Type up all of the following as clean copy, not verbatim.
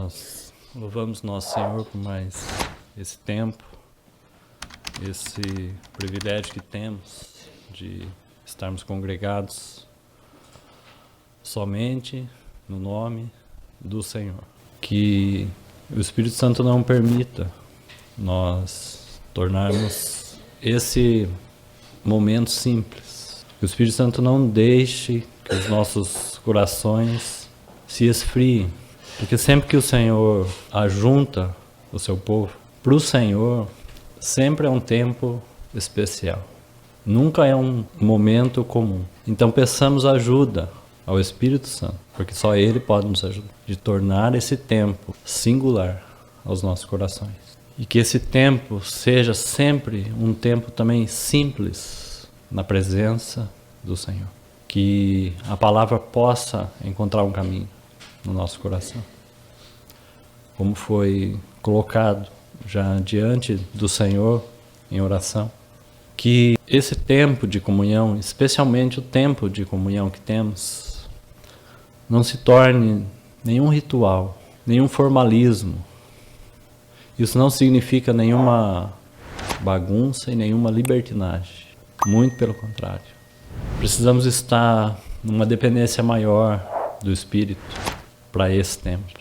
Nós louvamos nosso Senhor por mais esse tempo, esse privilégio que temos de estarmos congregados somente no nome do Senhor. Que o Espírito Santo não permita nós tornarmos esse momento simples. Que o Espírito Santo não deixe que os nossos corações se esfriem. Porque sempre que o Senhor ajunta o seu povo, para o Senhor, sempre é um tempo especial. Nunca é um momento comum. Então peçamos ajuda ao Espírito Santo, porque só Ele pode nos ajudar, de tornar esse tempo singular aos nossos corações. E que esse tempo seja sempre um tempo também simples na presença do Senhor. Que a palavra possa encontrar um caminho no nosso coração. Como foi colocado já diante do Senhor em oração. Que esse tempo de comunhão, especialmente o tempo de comunhão que temos, não se torne nenhum ritual, nenhum formalismo. Isso não significa nenhuma bagunça e nenhuma libertinagem. Muito pelo contrário. Precisamos estar numa dependência maior do Espírito para esse tempo,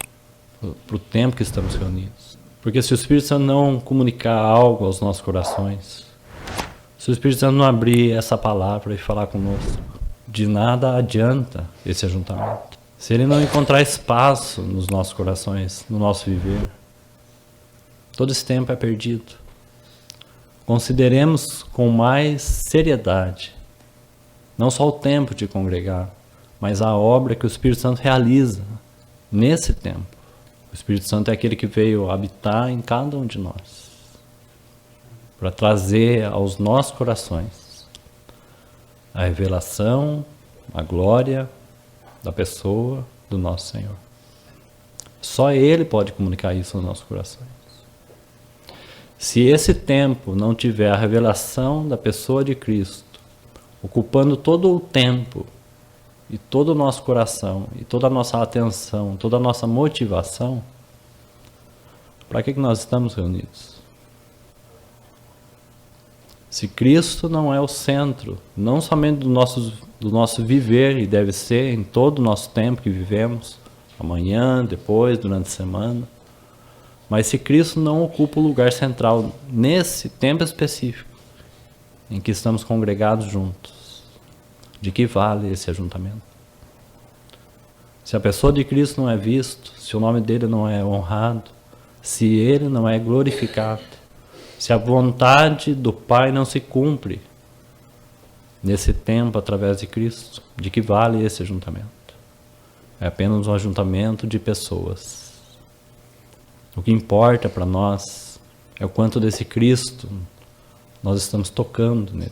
para o tempo que estamos reunidos. Porque se o Espírito Santo não comunicar algo aos nossos corações, se o Espírito Santo não abrir essa palavra e falar conosco, de nada adianta esse ajuntamento. Se ele não encontrar espaço nos nossos corações, no nosso viver, todo esse tempo é perdido. Consideremos com mais seriedade, não só o tempo de congregar, mas a obra que o Espírito Santo realiza nesse tempo. O Espírito Santo é aquele que veio habitar em cada um de nós, para trazer aos nossos corações a revelação, a glória da pessoa do nosso Senhor. Só Ele pode comunicar isso aos nossos corações. Se esse tempo não tiver a revelação da pessoa de Cristo, ocupando todo o tempo e todo o nosso coração, e toda a nossa atenção, toda a nossa motivação, para que nós estamos reunidos? Se Cristo não é o centro, não somente do nosso viver, e deve ser em todo o nosso tempo que vivemos, amanhã, depois, durante a semana, mas se Cristo não ocupa o lugar central nesse tempo específico, em que estamos congregados juntos, de que vale esse ajuntamento? Se a pessoa de Cristo não é vista, se o nome dele não é honrado, se ele não é glorificado, se a vontade do Pai não se cumpre nesse tempo através de Cristo, de que vale esse ajuntamento? É apenas um ajuntamento de pessoas. O que importa para nós é o quanto desse Cristo nós estamos tocando nele.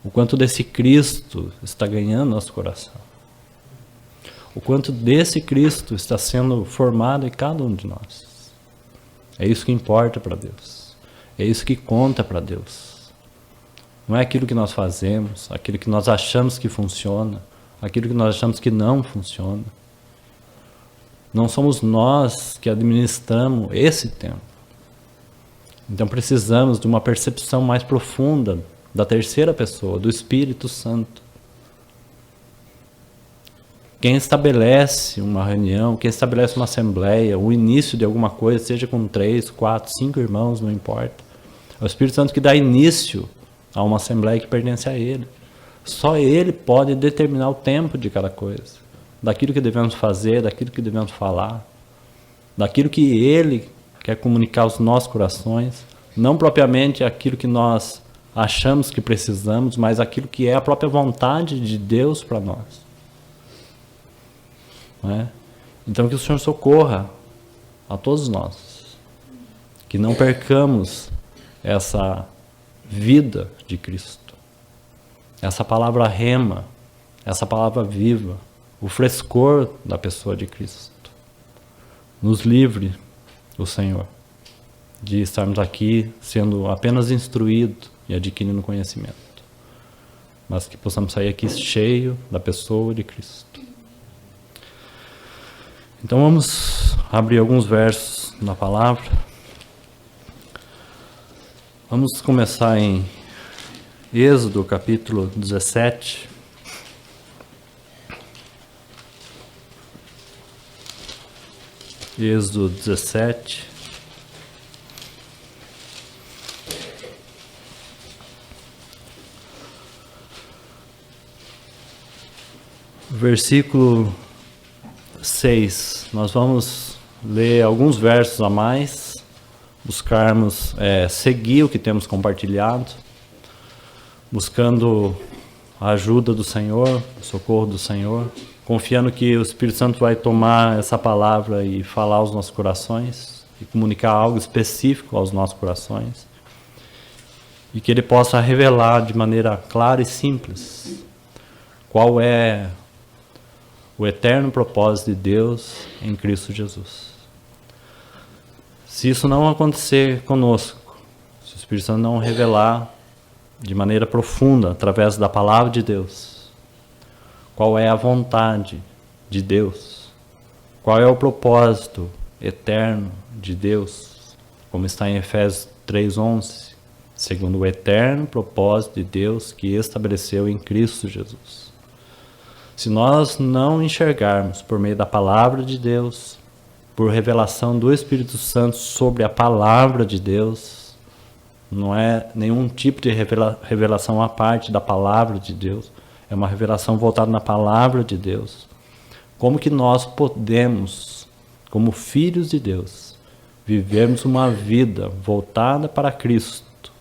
O quanto desse Cristo está ganhando nosso coração. O quanto desse Cristo está sendo formado em cada um de nós. É isso que importa para Deus. É isso que conta para Deus. Não é aquilo que nós fazemos, aquilo que nós achamos que funciona, aquilo que nós achamos que não funciona. Não somos nós que administramos esse tempo. Então precisamos de uma percepção mais profunda da terceira pessoa, do Espírito Santo. Quem estabelece uma reunião, quem estabelece uma assembleia, o início de alguma coisa, seja com 3, 4, 5 irmãos, não importa. É o Espírito Santo que dá início a uma assembleia que pertence a Ele. Só Ele pode determinar o tempo de cada coisa, daquilo que devemos fazer, daquilo que devemos falar, daquilo que Ele quer comunicar aos nossos corações, não propriamente aquilo que nós achamos que precisamos, mas aquilo que é a própria vontade de Deus para nós. Não é? Então que o Senhor socorra a todos nós, que não percamos essa vida de Cristo, essa palavra rema, essa palavra viva, o frescor da pessoa de Cristo. Nos livre o Senhor de estarmos aqui sendo apenas instruídos e adquirindo conhecimento, mas que possamos sair aqui cheio da pessoa de Cristo. Então vamos abrir alguns versos na palavra. Vamos começar em Êxodo, capítulo 17. Êxodo 17. Versículo 6. Nós vamos ler alguns versos a mais, buscarmos seguir o que temos compartilhado, buscando a ajuda do Senhor, o socorro do Senhor, confiando que o Espírito Santo vai tomar essa palavra e falar aos nossos corações, e comunicar algo específico aos nossos corações, e que Ele possa revelar de maneira clara e simples qual é o eterno propósito de Deus em Cristo Jesus. Se isso não acontecer conosco, se o Espírito Santo não revelar de maneira profunda, através da palavra de Deus, qual é a vontade de Deus, qual é o propósito eterno de Deus, como está em Efésios 3:11, segundo o eterno propósito de Deus que estabeleceu em Cristo Jesus. Se nós não enxergarmos por meio da palavra de Deus, por revelação do Espírito Santo sobre a palavra de Deus, não é nenhum tipo de revelação à parte da palavra de Deus, é uma revelação voltada na palavra de Deus. Como que nós podemos, como filhos de Deus, vivermos uma vida voltada para Cristo,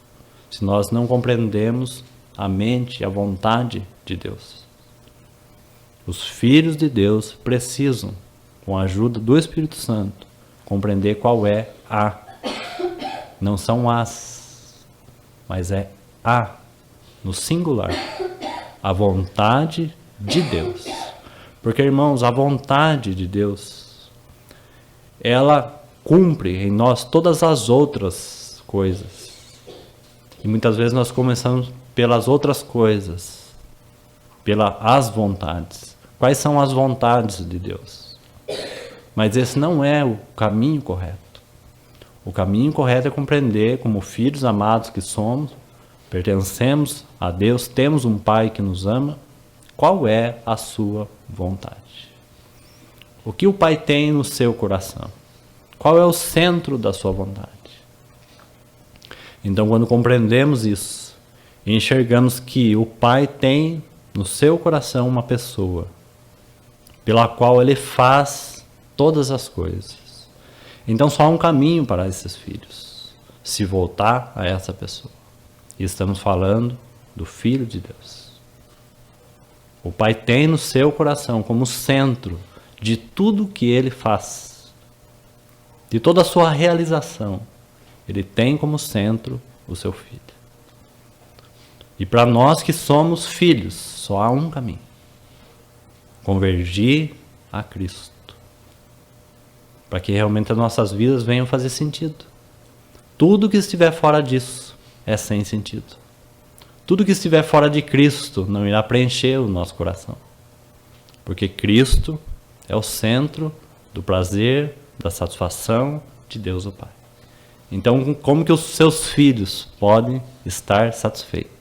se nós não compreendemos a mente e a vontade de Deus? Os filhos de Deus precisam, com a ajuda do Espírito Santo, compreender qual é a. Não são as, mas é a, no singular, a vontade de Deus. Porque, irmãos, a vontade de Deus, ela cumpre em nós todas as outras coisas. E muitas vezes nós começamos pelas outras coisas, pelas vontades. Quais são as vontades de Deus? Mas esse não é o caminho correto. O caminho correto é compreender, como filhos amados que somos, pertencemos a Deus, temos um Pai que nos ama, qual é a sua vontade? O que o Pai tem no seu coração? Qual é o centro da sua vontade? Então, quando compreendemos isso, e enxergamos que o Pai tem no seu coração uma pessoa, pela qual Ele faz todas as coisas. Então só há um caminho para esses filhos: se voltar a essa pessoa. E estamos falando do Filho de Deus. O Pai tem no seu coração como centro de tudo que Ele faz, de toda a sua realização. Ele tem como centro o seu Filho. E para nós que somos filhos, só há um caminho: convergir a Cristo, para que realmente as nossas vidas venham fazer sentido. Tudo que estiver fora disso é sem sentido. Tudo que estiver fora de Cristo não irá preencher o nosso coração, porque Cristo é o centro do prazer, da satisfação de Deus o Pai. Então, como que os seus filhos podem estar satisfeitos?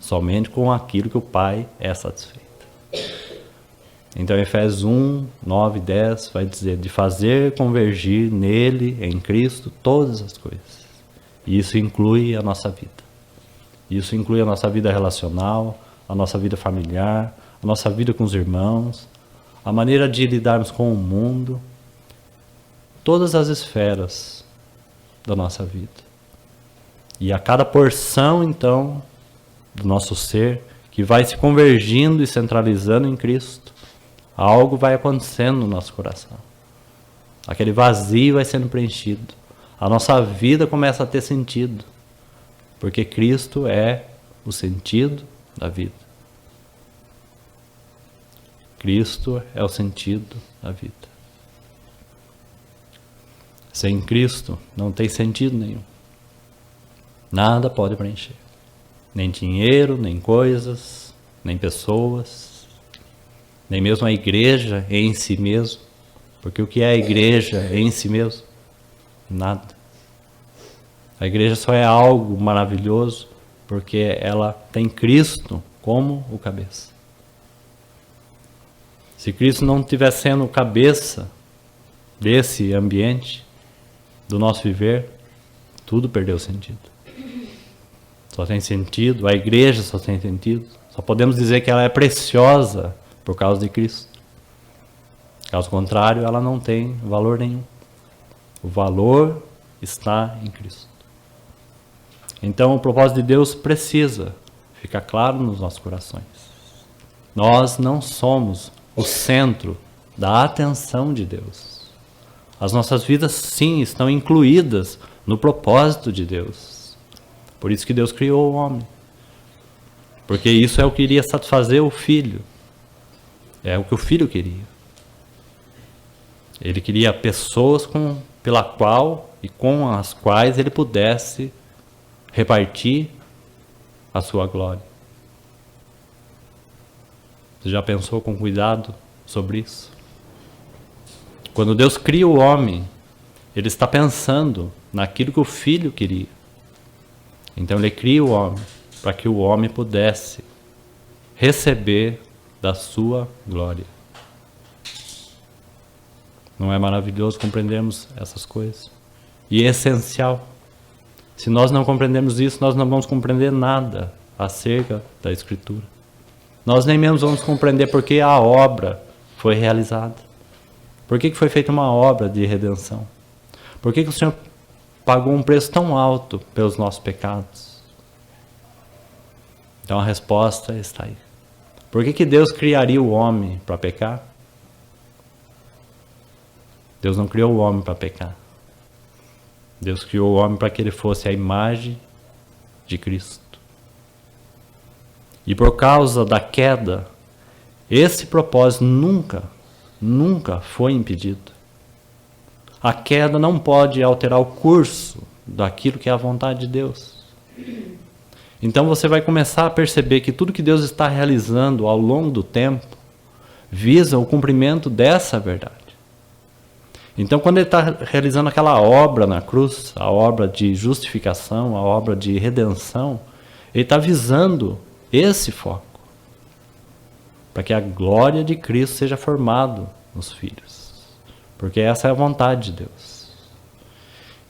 Somente com aquilo que o Pai é satisfeito. Então, Efésios 1, 9 e 10 vai dizer de fazer convergir nele, em Cristo, todas as coisas. E isso inclui a nossa vida. Isso inclui a nossa vida relacional, a nossa vida familiar, a nossa vida com os irmãos, a maneira de lidarmos com o mundo, todas as esferas da nossa vida. E a cada porção, então, do nosso ser, que vai se convergindo e centralizando em Cristo, algo vai acontecendo no nosso coração. Aquele vazio vai sendo preenchido. A nossa vida começa a ter sentido, porque Cristo é o sentido da vida. Cristo é o sentido da vida. Sem Cristo não tem sentido nenhum. Nada pode preencher. Nem dinheiro, nem coisas, nem pessoas, nem mesmo a igreja em si mesmo. Porque o que é a igreja em si mesmo? Nada. A igreja só é algo maravilhoso porque ela tem Cristo como o cabeça. Se Cristo não estiver sendo o cabeça desse ambiente, do nosso viver, tudo perdeu sentido. Só tem sentido, a igreja só tem sentido. Só podemos dizer que ela é preciosa por causa de Cristo. Caso contrário, ela não tem valor nenhum. O valor está em Cristo. Então, o propósito de Deus precisa ficar claro nos nossos corações. Nós não somos o centro da atenção de Deus. As nossas vidas, sim, estão incluídas no propósito de Deus. Por isso que Deus criou o homem. Porque isso é o que iria satisfazer o filho. É o que o filho queria. Ele queria pessoas pela qual e com as quais ele pudesse repartir a sua glória. Você já pensou com cuidado sobre isso? Quando Deus cria o homem, Ele está pensando naquilo que o filho queria. Então Ele cria o homem para que o homem pudesse receber da sua glória. Não é maravilhoso compreendermos essas coisas? E é essencial. Se nós não compreendermos isso, nós não vamos compreender nada acerca da Escritura. Nós nem mesmo vamos compreender por que a obra foi realizada. Por que foi feita uma obra de redenção? Por que o Senhor pagou um preço tão alto pelos nossos pecados? Então a resposta está aí. Por que Deus criaria o homem para pecar? Deus não criou o homem para pecar. Deus criou o homem para que ele fosse a imagem de Cristo. E por causa da queda, esse propósito nunca foi impedido. A queda não pode alterar o curso daquilo que é a vontade de Deus. Então você vai começar a perceber que tudo que Deus está realizando ao longo do tempo visa o cumprimento dessa verdade. Então, quando ele está realizando aquela obra na cruz, a obra de justificação, a obra de redenção, ele está visando esse foco, para que a glória de Cristo seja formada nos filhos, porque essa é a vontade de Deus.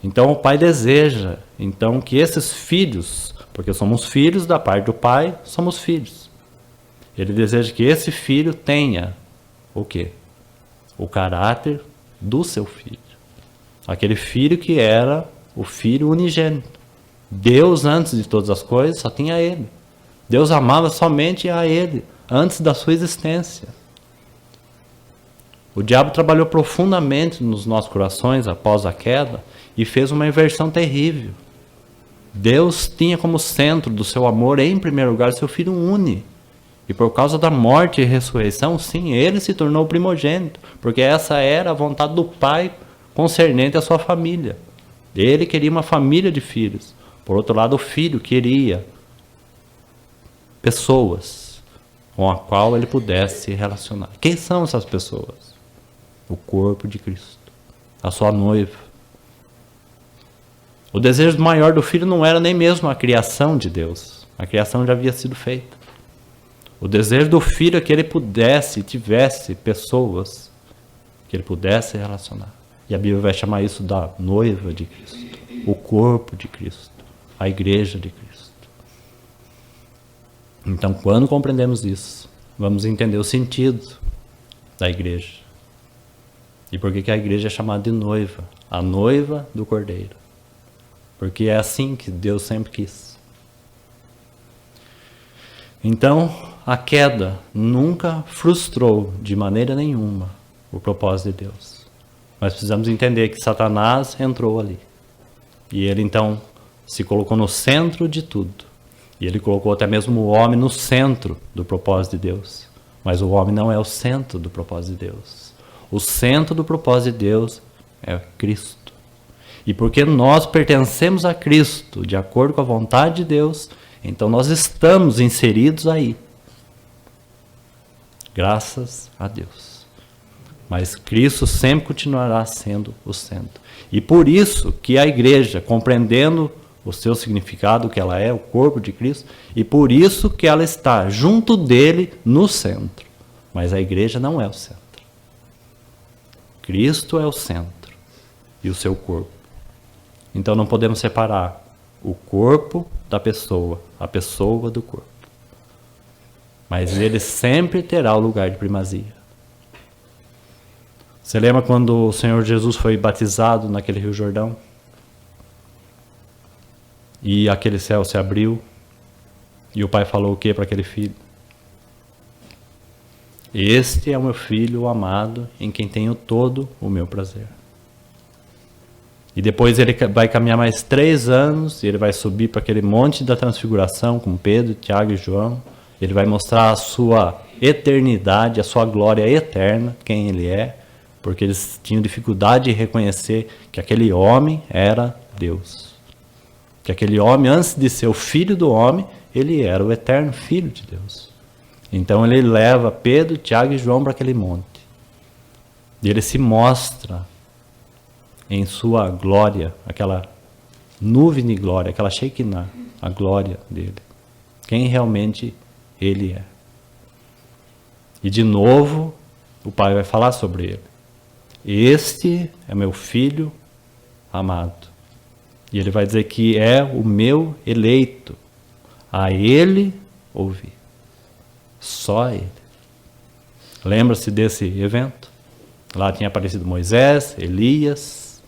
Então, o Pai deseja que esses filhos, porque somos filhos da parte do Pai, somos filhos. Ele deseja que esse filho tenha o quê? O caráter do seu filho. Aquele filho que era o filho unigênito. Deus, antes de todas as coisas, só tinha ele. Deus amava somente a ele, antes da sua existência. O diabo trabalhou profundamente nos nossos corações após a queda e fez uma inversão terrível. Deus tinha como centro do seu amor, em primeiro lugar, seu filho único. E por causa da morte e ressurreição, sim, ele se tornou o primogênito, porque essa era a vontade do Pai concernente à sua família. Ele queria uma família de filhos. Por outro lado, o filho queria pessoas com a qual ele pudesse se relacionar. Quem são essas pessoas? O corpo de Cristo, a sua noiva. O desejo maior do filho não era nem mesmo a criação de Deus. A criação já havia sido feita. O desejo do filho é que ele tivesse pessoas que ele pudesse relacionar. E a Bíblia vai chamar isso da noiva de Cristo, o corpo de Cristo, a igreja de Cristo. Então, quando compreendemos isso, vamos entender o sentido da igreja. E por que a igreja é chamada de noiva? A noiva do Cordeiro. Porque é assim que Deus sempre quis. Então, a queda nunca frustrou de maneira nenhuma o propósito de Deus. Mas precisamos entender que Satanás entrou ali. E ele então se colocou no centro de tudo. E ele colocou até mesmo o homem no centro do propósito de Deus. Mas o homem não é o centro do propósito de Deus. O centro do propósito de Deus é Cristo. E porque nós pertencemos a Cristo, de acordo com a vontade de Deus, então nós estamos inseridos aí. Graças a Deus. Mas Cristo sempre continuará sendo o centro. E por isso que a igreja, compreendendo o seu significado, que ela é o corpo de Cristo, e por isso que ela está junto dele no centro. Mas a igreja não é o centro. Cristo é o centro e o seu corpo. Então não podemos separar o corpo da pessoa, a pessoa do corpo. Mas ele sempre terá o lugar de primazia. Você lembra quando o Senhor Jesus foi batizado naquele Rio Jordão? E aquele céu se abriu. E o pai falou o que para aquele filho? Este é o meu filho amado, em quem tenho todo o meu prazer. E depois ele vai caminhar mais 3 anos, e ele vai subir para aquele monte da transfiguração com Pedro, Tiago e João. Ele vai mostrar a sua eternidade, a sua glória eterna, quem ele é, porque eles tinham dificuldade de reconhecer que aquele homem era Deus. Que aquele homem, antes de ser o filho do homem, ele era o eterno filho de Deus. Então ele leva Pedro, Tiago e João para aquele monte. E ele se mostra em sua glória, aquela nuvem de glória, aquela Shekinah, a glória dele. Quem realmente ele é. E de novo, o Pai vai falar sobre ele. Este é meu filho amado. E ele vai dizer que é o meu eleito. A ele ouvi. Só a ele. Lembra-se desse evento? Lá tinha aparecido Moisés, Elias.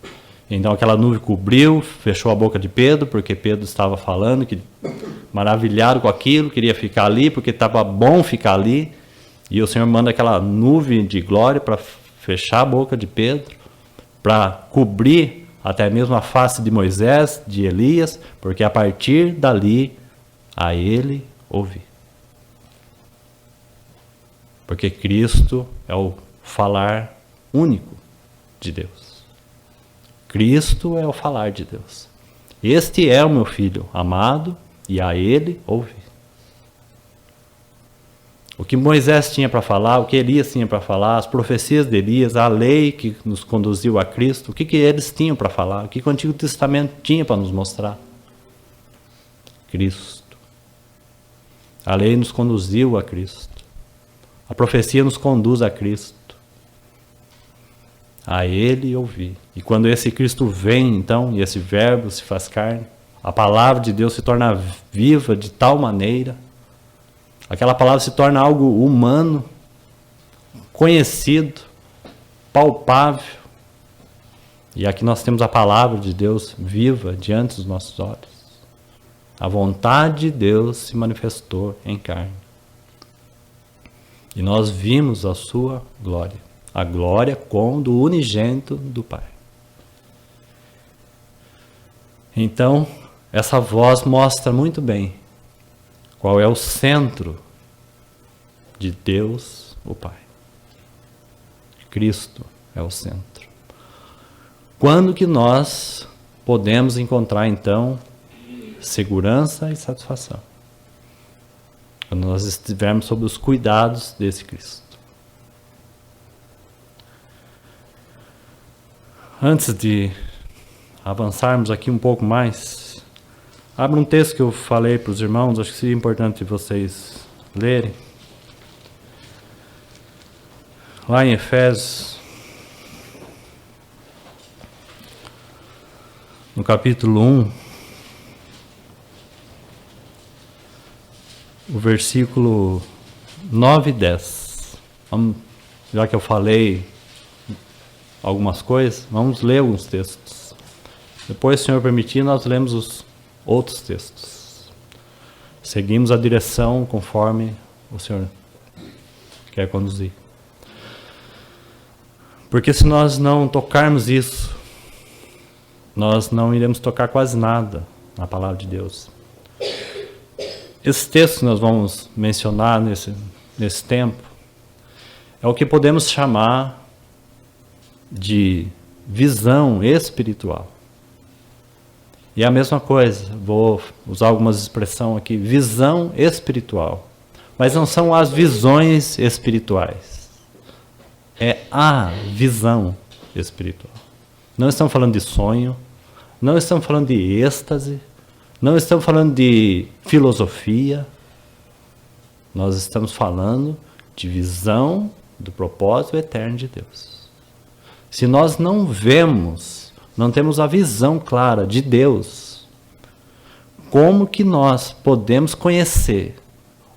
Então aquela nuvem cobriu, fechou a boca de Pedro, porque Pedro estava falando, que maravilhado com aquilo, queria ficar ali, porque estava bom ficar ali. E o Senhor manda aquela nuvem de glória para fechar a boca de Pedro, para cobrir até mesmo a face de Moisés, de Elias, porque a partir dali a ele ouvi. Porque Cristo é o falar único de Deus. Cristo é o falar de Deus. Este é o meu filho amado e a ele ouvi. O que Moisés tinha para falar, o que Elias tinha para falar, as profecias de Elias, a lei que nos conduziu a Cristo, o que eles tinham para falar, o que o Antigo Testamento tinha para nos mostrar? Cristo. A lei nos conduziu a Cristo. A profecia nos conduz a Cristo. A ele ouvi. E quando esse Cristo vem, então, e esse verbo se faz carne, a palavra de Deus se torna viva de tal maneira, aquela palavra se torna algo humano, conhecido, palpável. E aqui nós temos a palavra de Deus viva diante dos nossos olhos. A vontade de Deus se manifestou em carne. E nós vimos a sua glória. A glória como do unigênito do Pai. Então, essa voz mostra muito bem qual é o centro de Deus, o Pai. Cristo é o centro. Quando que nós podemos encontrar, então, segurança e satisfação? Quando nós estivermos sob os cuidados desse Cristo. Antes de avançarmos aqui um pouco mais, abra um texto que eu falei para os irmãos, acho que seria importante vocês lerem. Lá em Efésios, no capítulo 1, o versículo 9 e 10. Já que eu falei algumas coisas, vamos ler alguns textos. Depois, se o Senhor permitir, nós lemos os outros textos. Seguimos a direção conforme o Senhor quer conduzir. Porque se nós não tocarmos isso, nós não iremos tocar quase nada na palavra de Deus. Esse texto que nós vamos mencionar nesse tempo é o que podemos chamar de visão espiritual. E é a mesma coisa, vou usar algumas expressões aqui, visão espiritual. Mas não são as visões espirituais. É a visão espiritual. Não estamos falando de sonho, não estamos falando de êxtase, não estamos falando de filosofia. Nós estamos falando de visão do propósito eterno de Deus. Se nós não vemos, não temos a visão clara de Deus, como que nós podemos conhecer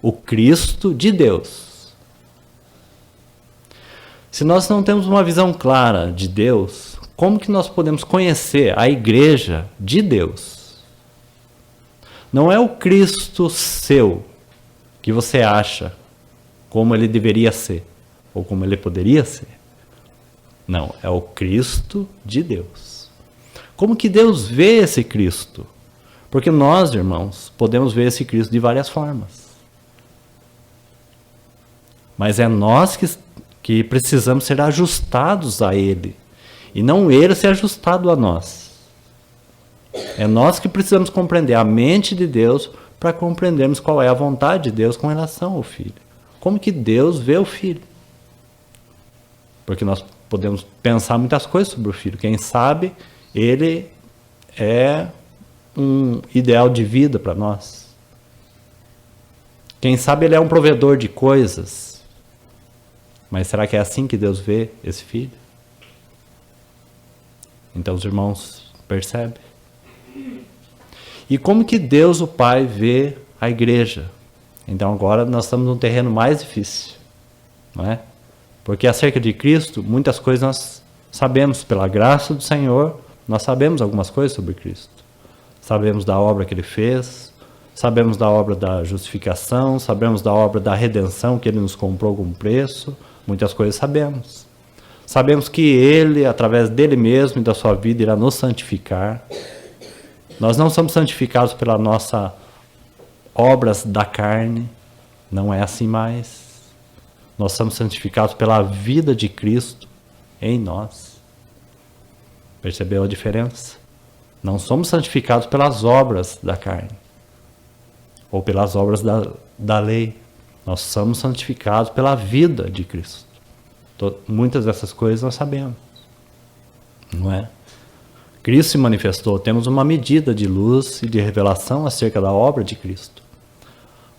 o Cristo de Deus? Se nós não temos uma visão clara de Deus, como que nós podemos conhecer a igreja de Deus? Não é o Cristo seu que você acha como ele deveria ser, ou como ele poderia ser. Não, é o Cristo de Deus. Como que Deus vê esse Cristo? Porque nós, irmãos, podemos ver esse Cristo de várias formas. Mas é nós que precisamos ser ajustados a Ele, e não Ele ser ajustado a nós. É nós que precisamos compreender a mente de Deus para compreendermos qual é a vontade de Deus com relação ao Filho. Como que Deus vê o Filho? Porque nós podemos pensar muitas coisas sobre o Filho. Quem sabe ele é um ideal de vida para nós. Quem sabe ele é um provedor de coisas. Mas será que é assim que Deus vê esse Filho? Então os irmãos percebem. E como que Deus, o Pai, vê a igreja? Então agora nós estamos num terreno mais difícil, não é? Porque acerca de Cristo, muitas coisas nós sabemos, pela graça do Senhor, nós sabemos algumas coisas sobre Cristo. Sabemos da obra que Ele fez, sabemos da obra da justificação, sabemos da obra da redenção que Ele nos comprou com preço, muitas coisas sabemos. Sabemos que Ele, através dEle mesmo e da sua vida, irá nos santificar. Nós não somos santificados pela nossa obras da carne, não é assim mais. Nós somos santificados pela vida de Cristo em nós. Percebeu a diferença? Não somos santificados pelas obras da carne, ou pelas obras da lei. Nós somos santificados pela vida de Cristo. Muitas dessas coisas nós sabemos, não é? Cristo se manifestou, temos uma medida de luz e de revelação acerca da obra de Cristo.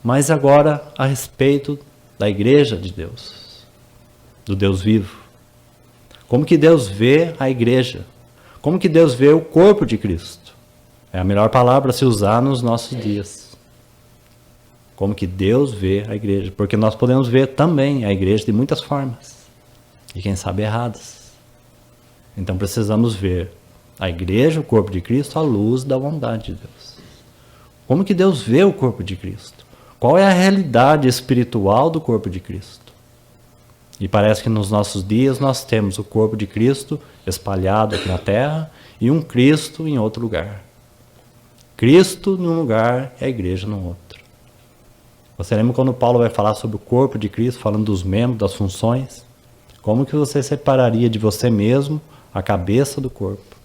Mas agora a respeito da igreja de Deus, do Deus vivo. Como que Deus vê a igreja? Como que Deus vê o corpo de Cristo? É a melhor palavra a se usar nos nossos dias. Como que Deus vê a igreja? Porque nós podemos ver também a igreja de muitas formas. E quem sabe erradas. Então precisamos ver a igreja, o corpo de Cristo, à luz da vontade de Deus. Como que Deus vê o corpo de Cristo? Qual é a realidade espiritual do corpo de Cristo? E parece que nos nossos dias nós temos o corpo de Cristo espalhado aqui na terra e um Cristo em outro lugar. Cristo num lugar e a igreja no outro. Você lembra quando Paulo vai falar sobre o corpo de Cristo, falando dos membros, das funções? Como que você separaria de você mesmo a cabeça do corpo?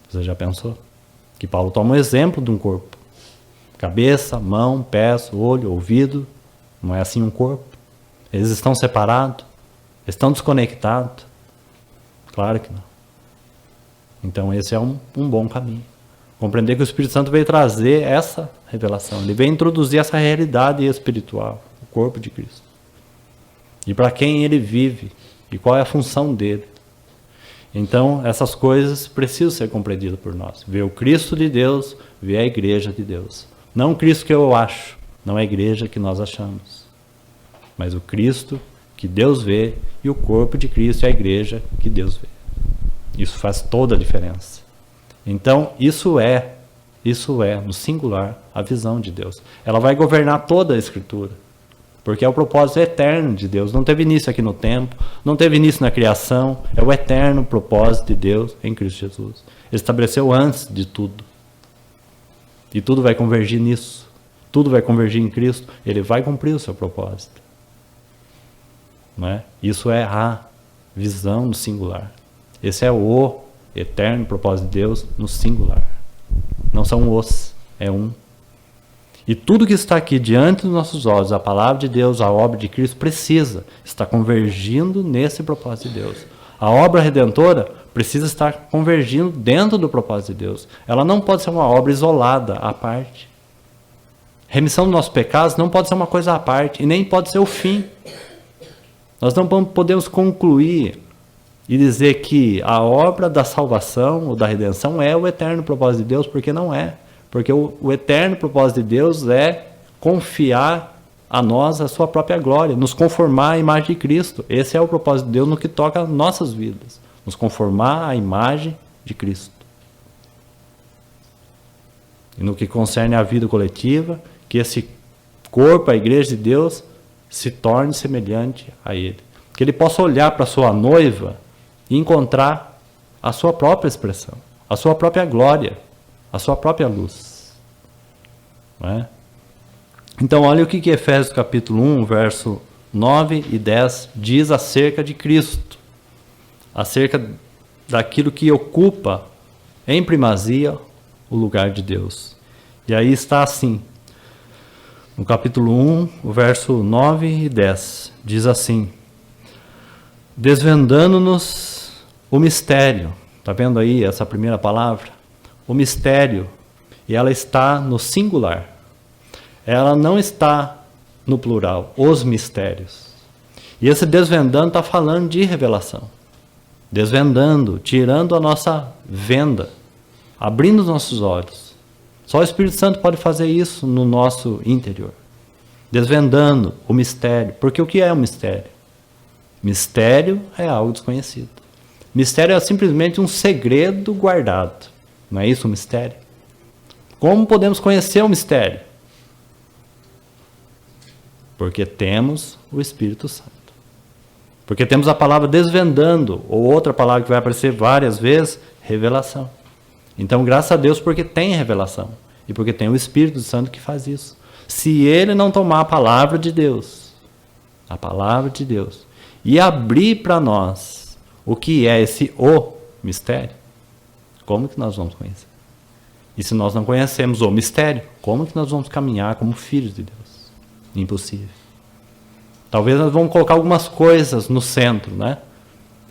Você já pensou? Que Paulo toma um exemplo de um corpo. Cabeça, mão, pés, olho, ouvido. Não é assim um corpo. Eles estão separados? Estão desconectados? Claro que não. Então esse é um bom caminho. Compreender que o Espírito Santo veio trazer essa revelação. Ele veio introduzir essa realidade espiritual, o corpo de Cristo. E para quem ele vive, e qual é a função dele. Então, essas coisas precisam ser compreendidas por nós. Ver o Cristo de Deus, ver a igreja de Deus. Não o Cristo que eu acho, não a igreja que nós achamos. Mas o Cristo que Deus vê e o corpo de Cristo e a igreja que Deus vê. Isso faz toda a diferença. Então, isso é, no singular, a visão de Deus. Ela vai governar toda a Escritura. Porque é o propósito eterno de Deus. Não teve início aqui no tempo, não teve início na criação. É o eterno propósito de Deus em Cristo Jesus. Ele estabeleceu antes de tudo. E tudo vai convergir nisso. Tudo vai convergir em Cristo. Ele vai cumprir o seu propósito. Não é? Isso é a visão no singular. Esse é o eterno propósito de Deus no singular. Não são os, é um. E tudo que está aqui diante dos nossos olhos, a palavra de Deus, a obra de Cristo, precisa estar convergindo nesse propósito de Deus. A obra redentora precisa estar convergindo dentro do propósito de Deus. Ela não pode ser uma obra isolada, à parte. Remissão dos nossos pecados não pode ser uma coisa à parte, e nem pode ser o fim. Nós não podemos concluir e dizer que a obra da salvação ou da redenção é o eterno propósito de Deus, porque não é. Porque o eterno propósito de Deus é confiar a nós a sua própria glória, nos conformar à imagem de Cristo. Esse é o propósito de Deus no que toca às nossas vidas, nos conformar à imagem de Cristo. E no que concerne à vida coletiva, que esse corpo, a igreja de Deus, se torne semelhante a Ele. Que Ele possa olhar para a sua noiva e encontrar a sua própria expressão, a sua própria glória, a sua própria luz. Não é? Então, olha o que Efésios capítulo 1, verso 9 e 10 diz acerca de Cristo, acerca daquilo que ocupa em primazia o lugar de Deus. E aí está assim, no capítulo 1, o verso 9 e 10, diz assim: desvendando-nos o mistério. Está vendo aí essa primeira palavra? O mistério. E ela está no singular. Ela não está no plural. Os mistérios. E esse desvendando está falando de revelação. Desvendando, tirando a nossa venda, abrindo os nossos olhos. Só o Espírito Santo pode fazer isso no nosso interior. Desvendando o mistério. Porque o que é um mistério? Mistério é algo desconhecido. Mistério é simplesmente um segredo guardado. Não é isso o mistério? Como podemos conhecer o mistério? Porque temos o Espírito Santo. Porque temos a palavra desvendando, ou outra palavra que vai aparecer várias vezes, revelação. Então, graças a Deus, porque tem revelação. E porque tem o Espírito Santo que faz isso. Se ele não tomar a palavra de Deus, e abrir para nós o que é esse o mistério, como que nós vamos conhecer? E se nós não conhecemos o mistério, como que nós vamos caminhar como filhos de Deus? Impossível. Talvez nós vamos colocar algumas coisas no centro, né?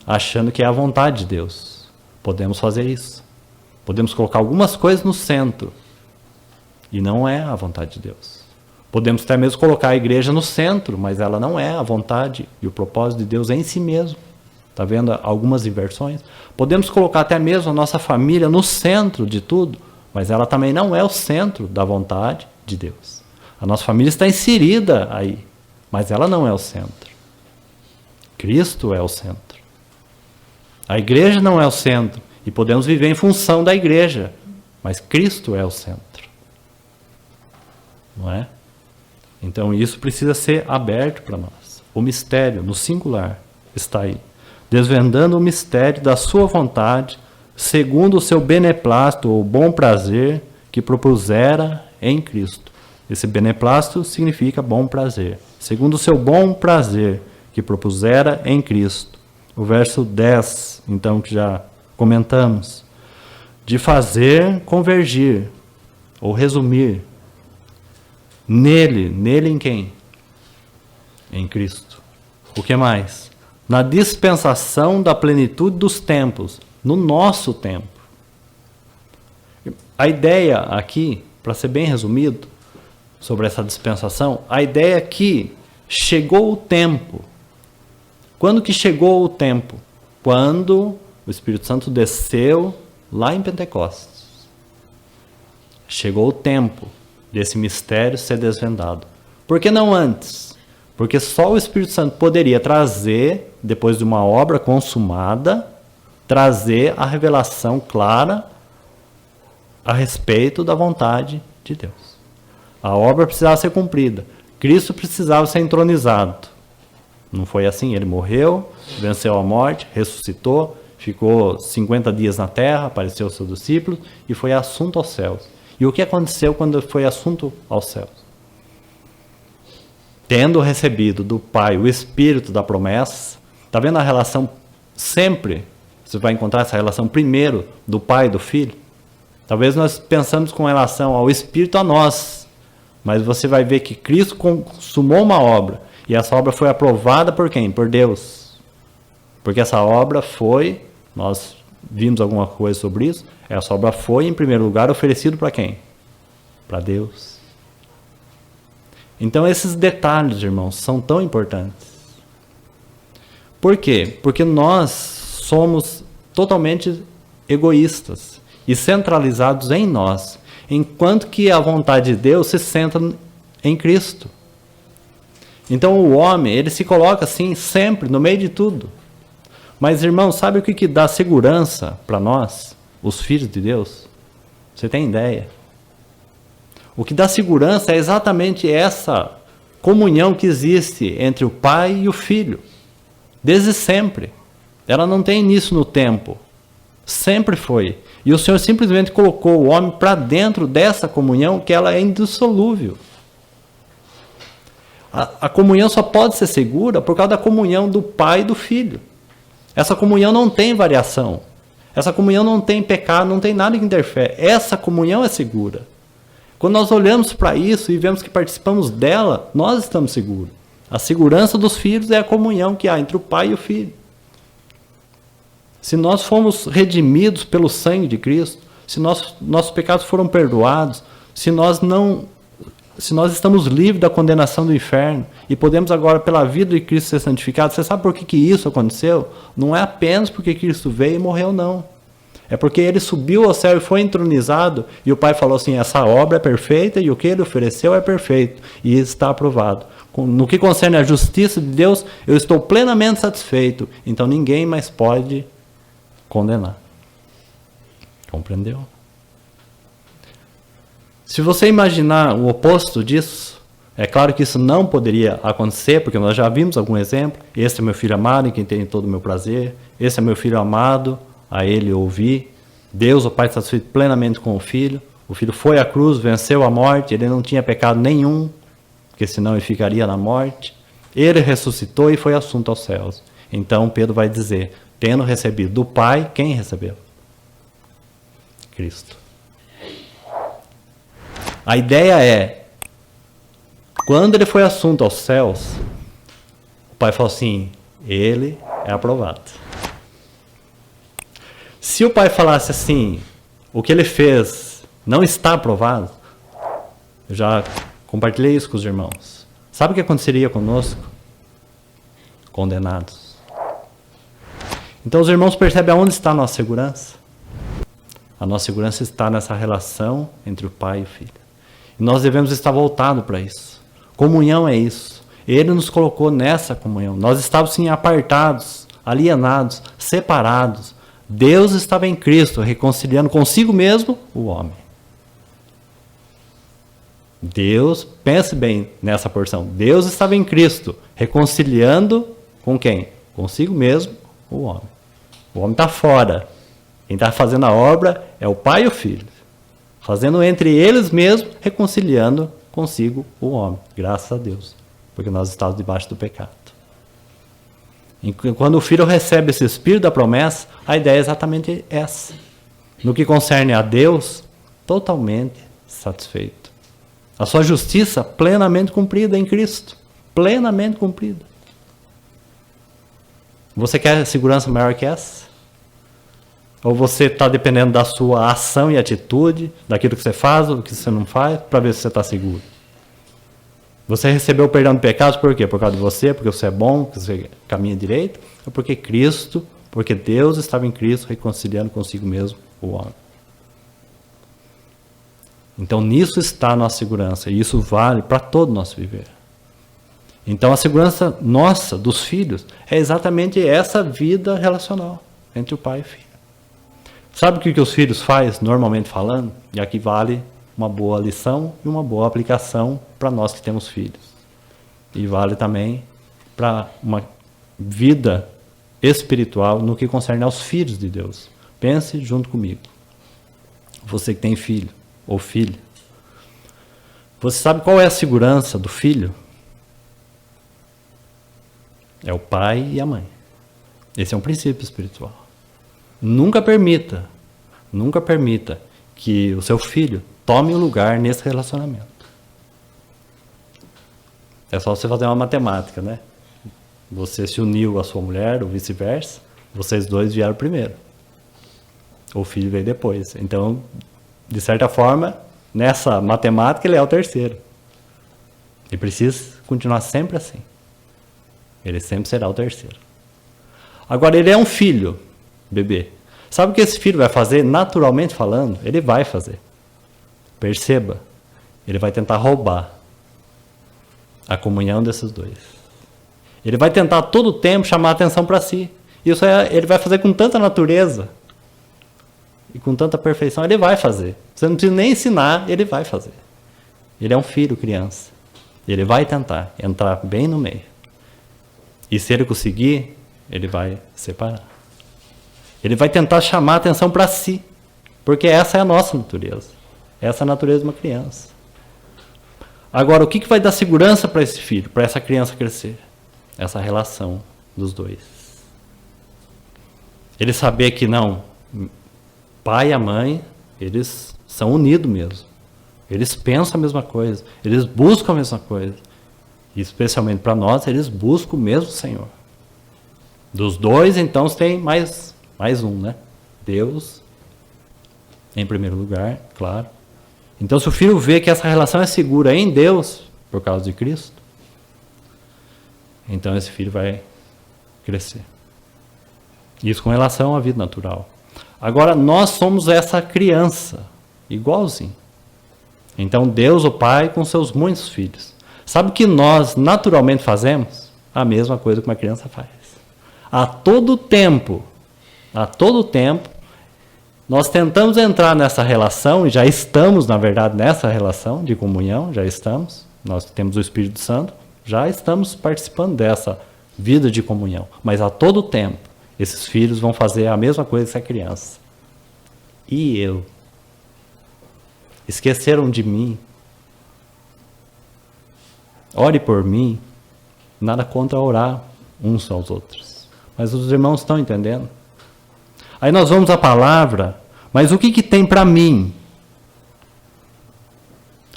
Achando que é a vontade de Deus. Podemos fazer isso. Podemos colocar algumas coisas no centro. E não é a vontade de Deus. Podemos até mesmo colocar a igreja no centro, mas ela não é a vontade e o propósito de Deus em si mesmo. Está vendo algumas inversões? Podemos colocar até mesmo a nossa família no centro de tudo, mas ela também não é o centro da vontade de Deus. A nossa família está inserida aí, mas ela não é o centro. Cristo é o centro. A igreja não é o centro, e podemos viver em função da igreja, mas Cristo é o centro. Não é? Então isso precisa ser aberto para nós. O mistério, no singular, está aí. Desvendando o mistério da sua vontade, segundo o seu beneplácito ou bom prazer que propusera em Cristo. Esse beneplácito significa bom prazer. Segundo o seu bom prazer que propusera em Cristo. O verso 10, então, que já comentamos. De fazer convergir, ou resumir, nele em quem? Em Cristo. O que mais? Na dispensação da plenitude dos tempos, no nosso tempo. A ideia aqui, para ser bem resumido, sobre essa dispensação, a ideia é que chegou o tempo. Quando que chegou o tempo? Quando o Espírito Santo desceu lá em Pentecostes. Chegou o tempo desse mistério ser desvendado. Por que não antes? Porque só o Espírito Santo poderia trazer, depois de uma obra consumada, trazer a revelação clara a respeito da vontade de Deus. A obra precisava ser cumprida. Cristo precisava ser entronizado. Não foi assim, ele morreu, venceu a morte, ressuscitou, ficou 50 dias na terra, apareceu aos seus discípulos e foi assunto aos céus. E o que aconteceu quando foi assunto aos céus? Tendo recebido do Pai o Espírito da promessa, está vendo a relação sempre? Você vai encontrar essa relação primeiro do Pai e do Filho. Talvez nós pensamos com relação ao Espírito a nós, Mas você vai ver que Cristo consumou uma obra. E essa obra foi aprovada por quem? Por Deus. Porque essa obra foi, nós vimos alguma coisa sobre isso, essa obra foi, em primeiro lugar, oferecida para quem? Para Deus. Então esses detalhes, irmãos, são tão importantes. Por quê? Porque nós somos totalmente egoístas e centralizados em nós, enquanto que a vontade de Deus se centra em Cristo. Então o homem, ele se coloca assim sempre no meio de tudo. Mas, irmão, sabe o que dá segurança para nós, os filhos de Deus? Você tem ideia? O que dá segurança é exatamente essa comunhão que existe entre o pai e o filho. Desde sempre. Ela não tem início no tempo. Sempre foi. E o Senhor simplesmente colocou o homem para dentro dessa comunhão, que ela é indissolúvel. A comunhão só pode ser segura por causa da comunhão do pai e do filho. Essa comunhão não tem variação. Essa comunhão não tem pecado, não tem nada que interfere. Essa comunhão é segura. Quando nós olhamos para isso e vemos que participamos dela, nós estamos seguros. A segurança dos filhos é a comunhão que há entre o pai e o filho. Se nós fomos redimidos pelo sangue de Cristo, se nossos pecados foram perdoados, se nós estamos livres da condenação do inferno e podemos agora, pela vida de Cristo, ser santificados, você sabe por que isso aconteceu? Não é apenas porque Cristo veio e morreu, não. É porque ele subiu ao céu e foi entronizado, e o Pai falou assim, essa obra é perfeita e o que ele ofereceu é perfeito, e está aprovado. No que concerne a justiça de Deus, eu estou plenamente satisfeito, então ninguém mais pode condenar. Compreendeu? Se você imaginar o oposto disso, é claro que isso não poderia acontecer, porque nós já vimos algum exemplo. Esse é meu filho amado, em quem tem todo o meu prazer. Esse é meu filho amado, a ele ouvi. Deus, o Pai, satisfeito plenamente com o Filho. O Filho foi à cruz, venceu a morte, ele não tinha pecado nenhum, porque senão ele ficaria na morte. Ele ressuscitou e foi assunto aos céus. Então Pedro vai dizer, tendo recebido do Pai, quem recebeu? Cristo. A ideia é, quando ele foi assunto aos céus, o Pai falou assim, ele é aprovado. Se o Pai falasse assim, o que ele fez não está aprovado, eu já compartilhei isso com os irmãos. Sabe o que aconteceria conosco? Condenados. Então os irmãos percebem aonde está a nossa segurança? A nossa segurança está nessa relação entre o Pai e o Filho. E nós devemos estar voltados para isso. Comunhão é isso. Ele nos colocou nessa comunhão. Nós estávamos sim apartados, alienados, separados. Deus estava em Cristo, reconciliando consigo mesmo o homem. Deus, pense bem nessa porção. Deus estava em Cristo, reconciliando com quem? Consigo mesmo o homem. O homem está fora. Quem está fazendo a obra é o Pai e o Filho. Fazendo entre eles mesmos, reconciliando consigo o homem. Graças a Deus. Porque nós estamos debaixo do pecado. E quando o Filho recebe esse Espírito da promessa, a ideia é exatamente essa. No que concerne a Deus, totalmente satisfeito. A sua justiça plenamente cumprida em Cristo. Plenamente cumprida. Você quer segurança maior que essa? Ou você está dependendo da sua ação e atitude, daquilo que você faz ou do que você não faz, para ver se você está seguro? Você recebeu o perdão de pecados por quê? Por causa de você, porque você é bom, porque você caminha direito? Ou porque Cristo, porque Deus estava em Cristo reconciliando consigo mesmo o homem? Então nisso está a nossa segurança, e isso vale para todo o nosso viver. Então a segurança nossa, dos filhos, é exatamente essa vida relacional entre o pai e o filho. Sabe o que os filhos fazem, normalmente falando? E aqui vale uma boa lição e uma boa aplicação para nós que temos filhos. E vale também para uma vida espiritual no que concerne aos filhos de Deus. Pense junto comigo. Você que tem filho ou filha. Você sabe qual é a segurança do filho? É o pai e a mãe. Esse é um princípio espiritual. Nunca permita que o seu filho tome o lugar nesse relacionamento. É só você fazer uma matemática, né? Você se uniu à sua mulher, ou vice-versa, vocês dois vieram primeiro. O filho veio depois. Então, de certa forma, nessa matemática, ele é o terceiro. E precisa continuar sempre assim. Ele sempre será o terceiro. Agora, ele é um filho, bebê. Sabe o que esse filho vai fazer? Naturalmente falando, ele vai fazer. Perceba. Ele vai tentar roubar a comunhão desses dois. Ele vai tentar a todo tempo chamar a atenção para si. Isso ele vai fazer com tanta natureza e com tanta perfeição. Ele vai fazer. Você não precisa nem ensinar, ele vai fazer. Ele é um filho, criança. Ele vai tentar entrar bem no meio. E se ele conseguir, ele vai separar. Ele vai tentar chamar a atenção para si. Porque essa é a nossa natureza. Essa é a natureza de uma criança. Agora, o que vai dar segurança para esse filho, para essa criança crescer? Essa relação dos dois. Ele saber que não, pai e a mãe, eles são unidos mesmo. Eles pensam a mesma coisa, eles buscam a mesma coisa. E especialmente para nós, eles buscam o mesmo Senhor. Dos dois, então, tem mais um, né? Deus, em primeiro lugar, claro. Então, se o filho vê que essa relação é segura em Deus, por causa de Cristo, então esse filho vai crescer. Isso com relação à vida natural. Agora, nós somos essa criança, igualzinho. Então, Deus, o Pai, com seus muitos filhos. Sabe o que nós naturalmente fazemos? A mesma coisa que uma criança faz. A todo tempo, nós tentamos entrar nessa relação, e já estamos, na verdade, nessa relação de comunhão, já estamos. Nós temos o Espírito Santo, já estamos participando dessa vida de comunhão. Mas a todo tempo, esses filhos vão fazer a mesma coisa que a criança. E eu? Esqueceram de mim? Ore por mim. Nada contra orar uns aos outros. Mas os irmãos estão entendendo? Aí nós vamos à palavra, mas o que tem para mim?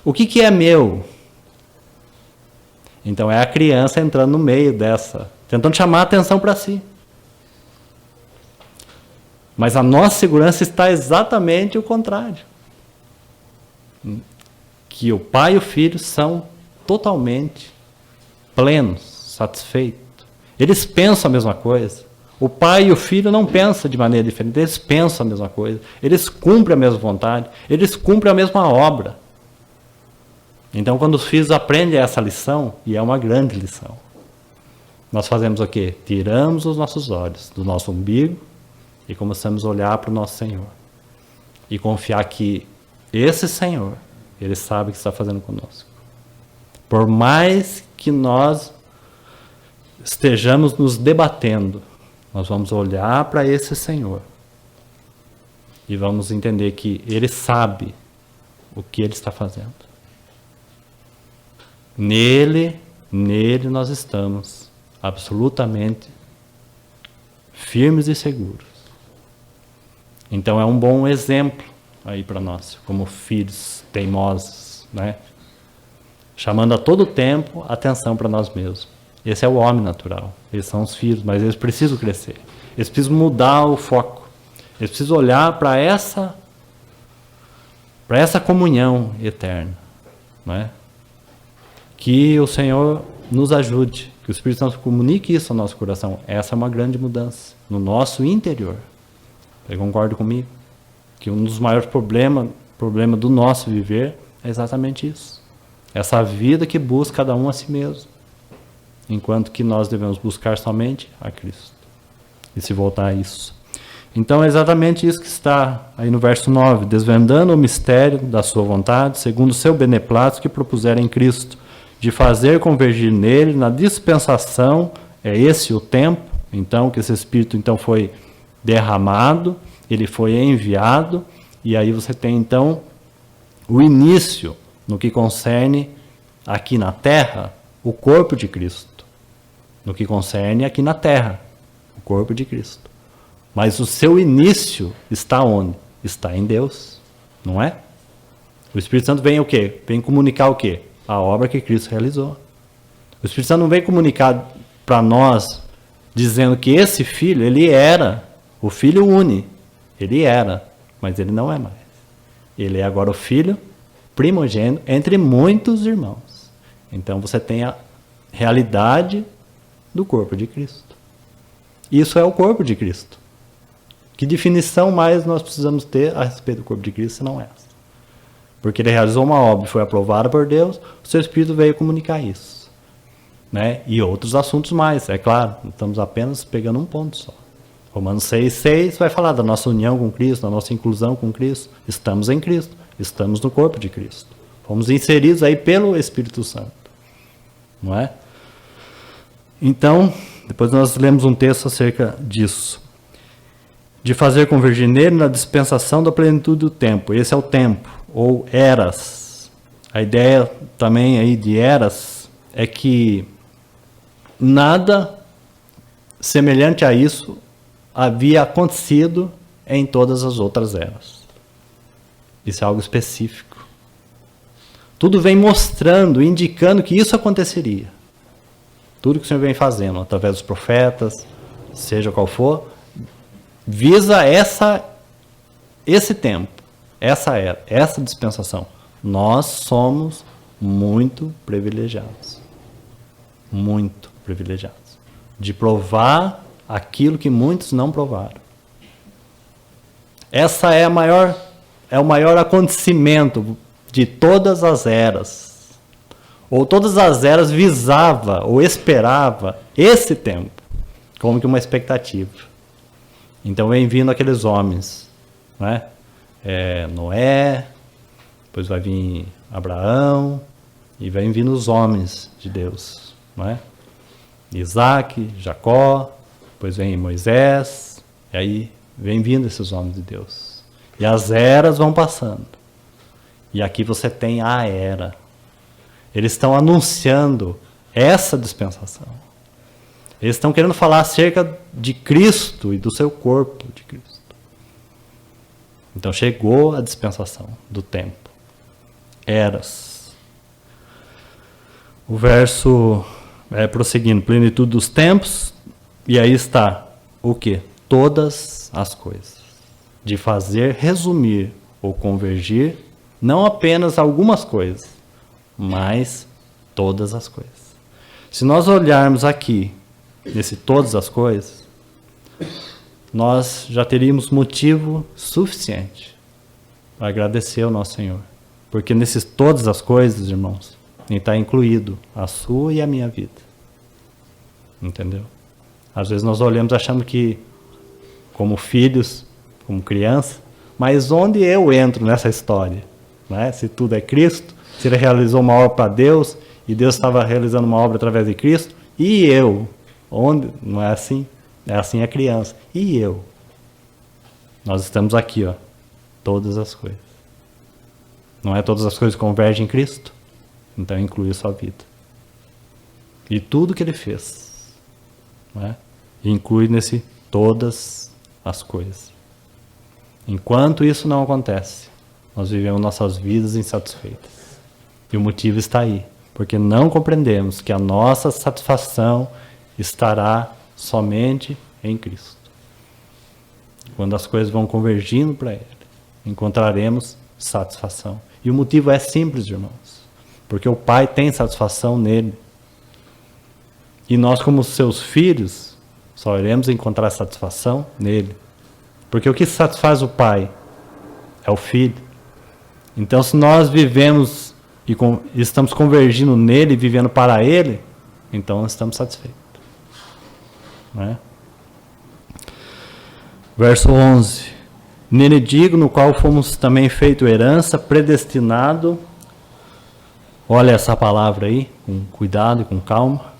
O que é meu? Então é a criança entrando no meio dessa, tentando chamar a atenção para si. Mas a nossa segurança está exatamente o contrário. Que o pai e o filho são totalmente plenos, satisfeitos. Eles pensam a mesma coisa. O pai e o filho não pensam de maneira diferente, eles pensam a mesma coisa. Eles cumprem a mesma vontade, eles cumprem a mesma obra. Então, quando os filhos aprendem essa lição, e é uma grande lição, nós fazemos o quê? Tiramos os nossos olhos do nosso umbigo e começamos a olhar para o nosso Senhor. E confiar que esse Senhor, Ele sabe o que está fazendo conosco. Por mais que nós estejamos nos debatendo, nós vamos olhar para esse Senhor e vamos entender que Ele sabe o que Ele está fazendo. Nele nós estamos absolutamente firmes e seguros. Então é um bom exemplo aí para nós, como filhos teimosos, né? Chamando a todo tempo atenção para nós mesmos. Esse é o homem natural, eles são os filhos, mas eles precisam crescer. Eles precisam mudar o foco. Eles precisam olhar para essa comunhão eterna, não é? Que o Senhor nos ajude, que o Espírito Santo comunique isso ao nosso coração. Essa é uma grande mudança no nosso interior. Você concorda comigo? Que um dos maiores problemas do nosso viver é exatamente isso. Essa vida que busca cada um a si mesmo. Enquanto que nós devemos buscar somente a Cristo. E se voltar a isso. Então é exatamente isso que está aí no verso 9. Desvendando o mistério da sua vontade, segundo o seu beneplácito que propusera em Cristo, de fazer convergir nele, na dispensação, é esse o tempo, então, que esse Espírito então foi derramado, ele foi enviado, e aí você tem então o início no que concerne aqui na terra, o corpo de Cristo. No que concerne aqui na terra, o corpo de Cristo. Mas o seu início está onde? Está em Deus, não é? O Espírito Santo vem o quê? Vem comunicar o quê? A obra que Cristo realizou. O Espírito Santo não veio comunicar para nós, dizendo que esse filho, ele era o filho único. Ele era, mas ele não é mais. Ele é agora o filho primogênito entre muitos irmãos. Então você tem a realidade do corpo de Cristo. Isso é o corpo de Cristo. Que definição mais nós precisamos ter a respeito do corpo de Cristo, se não essa? Porque ele realizou uma obra e foi aprovada por Deus, o seu Espírito veio comunicar isso. Né? E outros assuntos mais, é claro, estamos apenas pegando um ponto só. Romanos 6,6 vai falar da nossa união com Cristo, da nossa inclusão com Cristo. Estamos em Cristo, estamos no corpo de Cristo. Fomos inseridos aí pelo Espírito Santo. Não é? Então, depois nós lemos um texto acerca disso. De fazer convergir nele na dispensação da plenitude do tempo. Esse é o tempo, ou eras. A ideia também aí de eras é que nada semelhante a isso havia acontecido em todas as outras eras. Isso é algo específico. Tudo vem mostrando, indicando que isso aconteceria. Tudo que o Senhor vem fazendo, através dos profetas, seja qual for, visa esse tempo, essa era, essa dispensação. Nós somos muito privilegiados. Muito privilegiados. De provar aquilo que muitos não provaram. Essa é o maior acontecimento de todas as eras. Ou todas as eras visava ou esperava esse tempo como que uma expectativa. Então vem vindo aqueles homens, né? Noé, depois vai vir Abraão, e vem vindo os homens de Deus, não é? Isaac, Jacó, depois vem Moisés, e aí vem vindo esses homens de Deus. E as eras vão passando. E aqui você tem a era. Eles estão anunciando essa dispensação. Eles estão querendo falar acerca de Cristo e do seu corpo de Cristo. Então chegou a dispensação do tempo. Eras. O verso prosseguindo, plenitude dos tempos, e aí está o quê? Todas as coisas. De fazer resumir ou convergir, não apenas algumas coisas, mas todas as coisas. Se nós olharmos aqui, nesse todas as coisas, nós já teríamos motivo suficiente para agradecer ao nosso Senhor. Porque nesses todas as coisas, irmãos, está incluído a sua e a minha vida. Entendeu? Às vezes nós olhamos achando que, como filhos, como criança, mas onde eu entro nessa história? Né? Se tudo é Cristo, se ele realizou uma obra para Deus, e Deus estava realizando uma obra através de Cristo, e eu? Onde? Não é assim? É assim a criança. E eu? Nós estamos aqui, ó. Todas as coisas. Não é todas as coisas convergem em Cristo? Então inclui a sua vida. E tudo que ele fez. Não é? Inclui nesse todas as coisas. Enquanto isso não acontece, nós vivemos nossas vidas insatisfeitas. E o motivo está aí. Porque não compreendemos que a nossa satisfação estará somente em Cristo. Quando as coisas vão convergindo para Ele, encontraremos satisfação. E o motivo é simples, irmãos. Porque o Pai tem satisfação nele. E nós, como seus filhos, só iremos encontrar satisfação nele. Porque o que satisfaz o Pai é o Filho. Então, se nós vivemos e estamos convergindo nele, vivendo para Ele, então nós estamos satisfeitos. Né? Verso 11. Nele digo, no qual fomos também feito herança, predestinado. Olha essa palavra aí, com cuidado e com calma.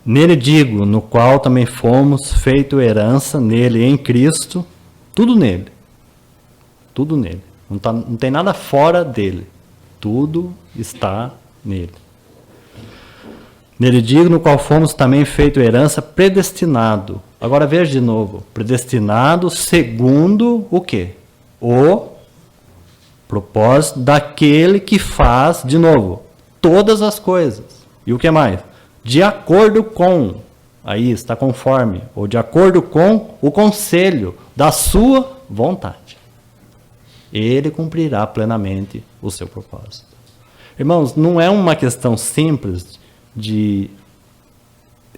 Nele digo, no qual também fomos feito herança, nele, em Cristo, tudo nele. Tudo nele. Não tem nada fora dele. Tudo está nele. Nele digo, no qual fomos também feito herança, predestinado. Agora veja de novo. Predestinado segundo o quê? O propósito daquele que faz, de novo, todas as coisas. E o que mais? De acordo com, aí está conforme, ou de acordo com o conselho da sua vontade. Ele cumprirá plenamente o seu propósito. Irmãos, não é uma questão simples de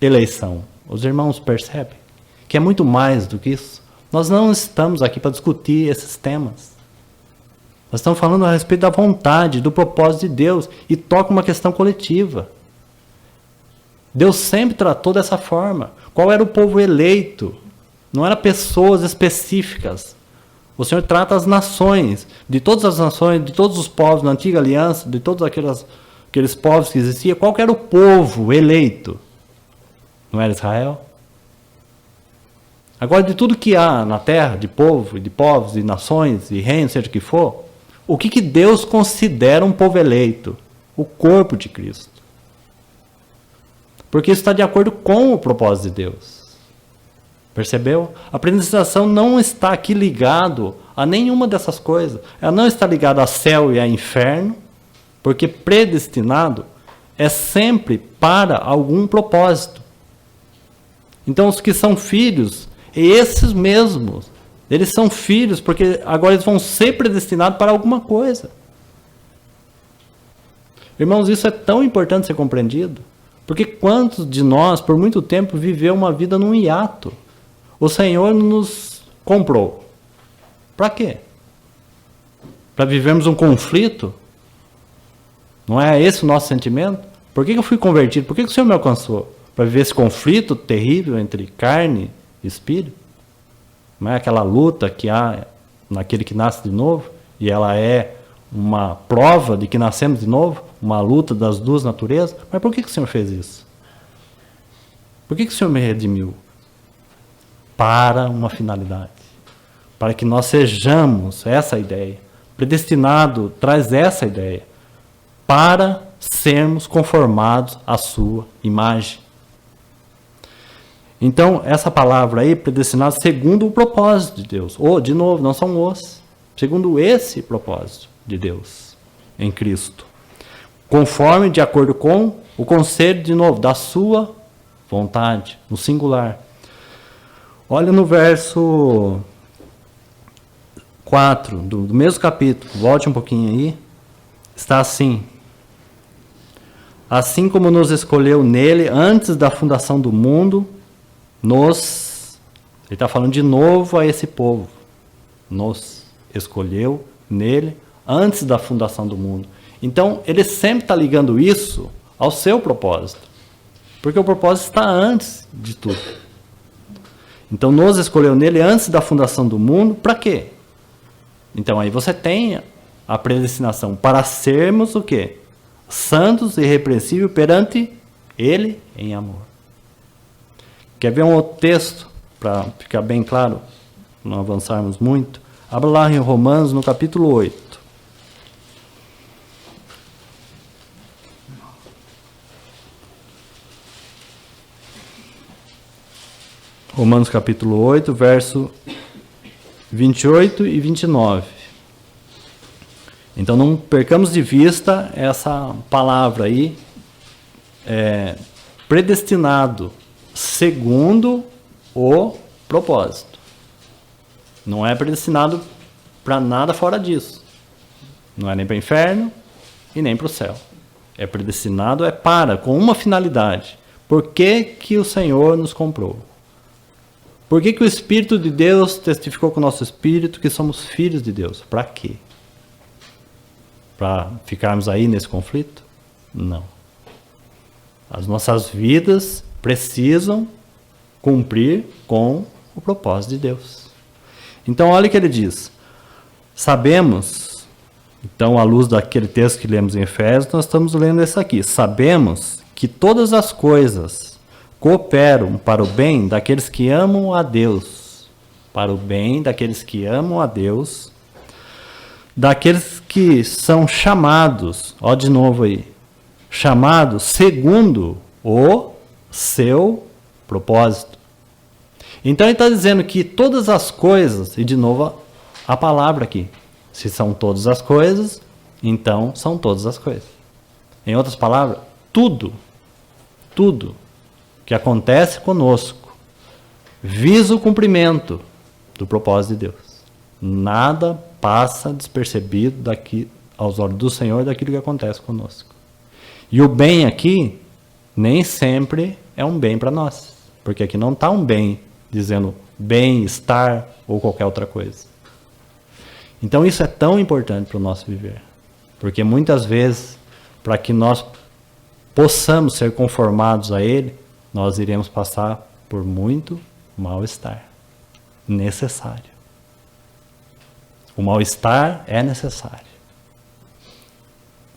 eleição. Os irmãos percebem que é muito mais do que isso. Nós não estamos aqui para discutir esses temas. Nós estamos falando a respeito da vontade, do propósito de Deus, e toca uma questão coletiva. Deus sempre tratou dessa forma. Qual era o povo eleito? Não eram pessoas específicas. O Senhor trata as nações, de todas as nações, de todos os povos na antiga aliança, de todos aqueles povos que existiam. Qual que era o povo eleito? Não era Israel? Agora, de tudo que há na terra, de povo, de povos, de nações, e reinos, seja o que for, o que Deus considera um povo eleito? O corpo de Cristo. Porque isso está de acordo com o propósito de Deus. Percebeu? A predestinação não está aqui ligado a nenhuma dessas coisas. Ela não está ligada a céu e a inferno, porque predestinado é sempre para algum propósito. Então, os que são filhos, esses mesmos, eles são filhos porque agora eles vão ser predestinados para alguma coisa. Irmãos, isso é tão importante ser compreendido, porque quantos de nós, por muito tempo, viveu uma vida num hiato? O Senhor nos comprou. Para quê? Para vivermos um conflito? Não é esse o nosso sentimento? Por que eu fui convertido? Por que o Senhor me alcançou? Para viver esse conflito terrível entre carne e espírito? Não é aquela luta que há naquele que nasce de novo? E ela é uma prova de que nascemos de novo? Uma luta das duas naturezas? Mas por que o Senhor fez isso? Por que o Senhor me redimiu? Para uma finalidade. Para que nós sejamos essa ideia. Predestinado traz essa ideia. Para sermos conformados à sua imagem. Então, essa palavra aí, predestinado segundo o propósito de Deus. Ou, de novo, não são os. Segundo esse propósito de Deus em Cristo. Conforme, de acordo com o conselho, de novo, da sua vontade, no singular. Olha no verso 4 do mesmo capítulo, volte um pouquinho aí. Está assim: assim como nos escolheu nele antes da fundação do mundo, ele está falando de novo a esse povo, nos escolheu nele antes da fundação do mundo. Então, ele sempre está ligando isso ao seu propósito, porque o propósito está antes de tudo. Então, nos escolheu nele antes da fundação do mundo, para quê? Então, aí você tem a predestinação para sermos o quê? Santos e irrepreensíveis perante ele em amor. Quer ver um outro texto, para ficar bem claro, não avançarmos muito? Abra lá em Romanos, no capítulo 8. Romanos capítulo 8, verso 28 e 29. Então não percamos de vista essa palavra aí, predestinado segundo o propósito. Não é predestinado para nada fora disso. Não é nem para o inferno e nem para o céu. É predestinado, com uma finalidade. Por que que o Senhor nos comprou? Por que que o Espírito de Deus testificou com o nosso Espírito que somos filhos de Deus? Para quê? Para ficarmos aí nesse conflito? Não. As nossas vidas precisam cumprir com o propósito de Deus. Então, olha o que ele diz. Sabemos, então, à luz daquele texto que lemos em Efésios, nós estamos lendo esse aqui. Sabemos que todas as coisas cooperam para o bem daqueles que amam a Deus. Para o bem daqueles que amam a Deus. Daqueles que são chamados, ó de novo aí, chamados segundo o seu propósito. Então ele está dizendo que todas as coisas, e de novo a palavra aqui, se são todas as coisas, então são todas as coisas. Em outras palavras, tudo tudo que acontece conosco visa o cumprimento do propósito de Deus. Nada passa despercebido daqui, aos olhos do Senhor, daquilo que acontece conosco. E o bem aqui nem sempre é um bem para nós, porque aqui não está um bem dizendo bem-estar ou qualquer outra coisa. Então isso é tão importante para o nosso viver, porque muitas vezes, para que nós possamos ser conformados a Ele, nós iremos passar por muito mal-estar necessário. O mal-estar é necessário.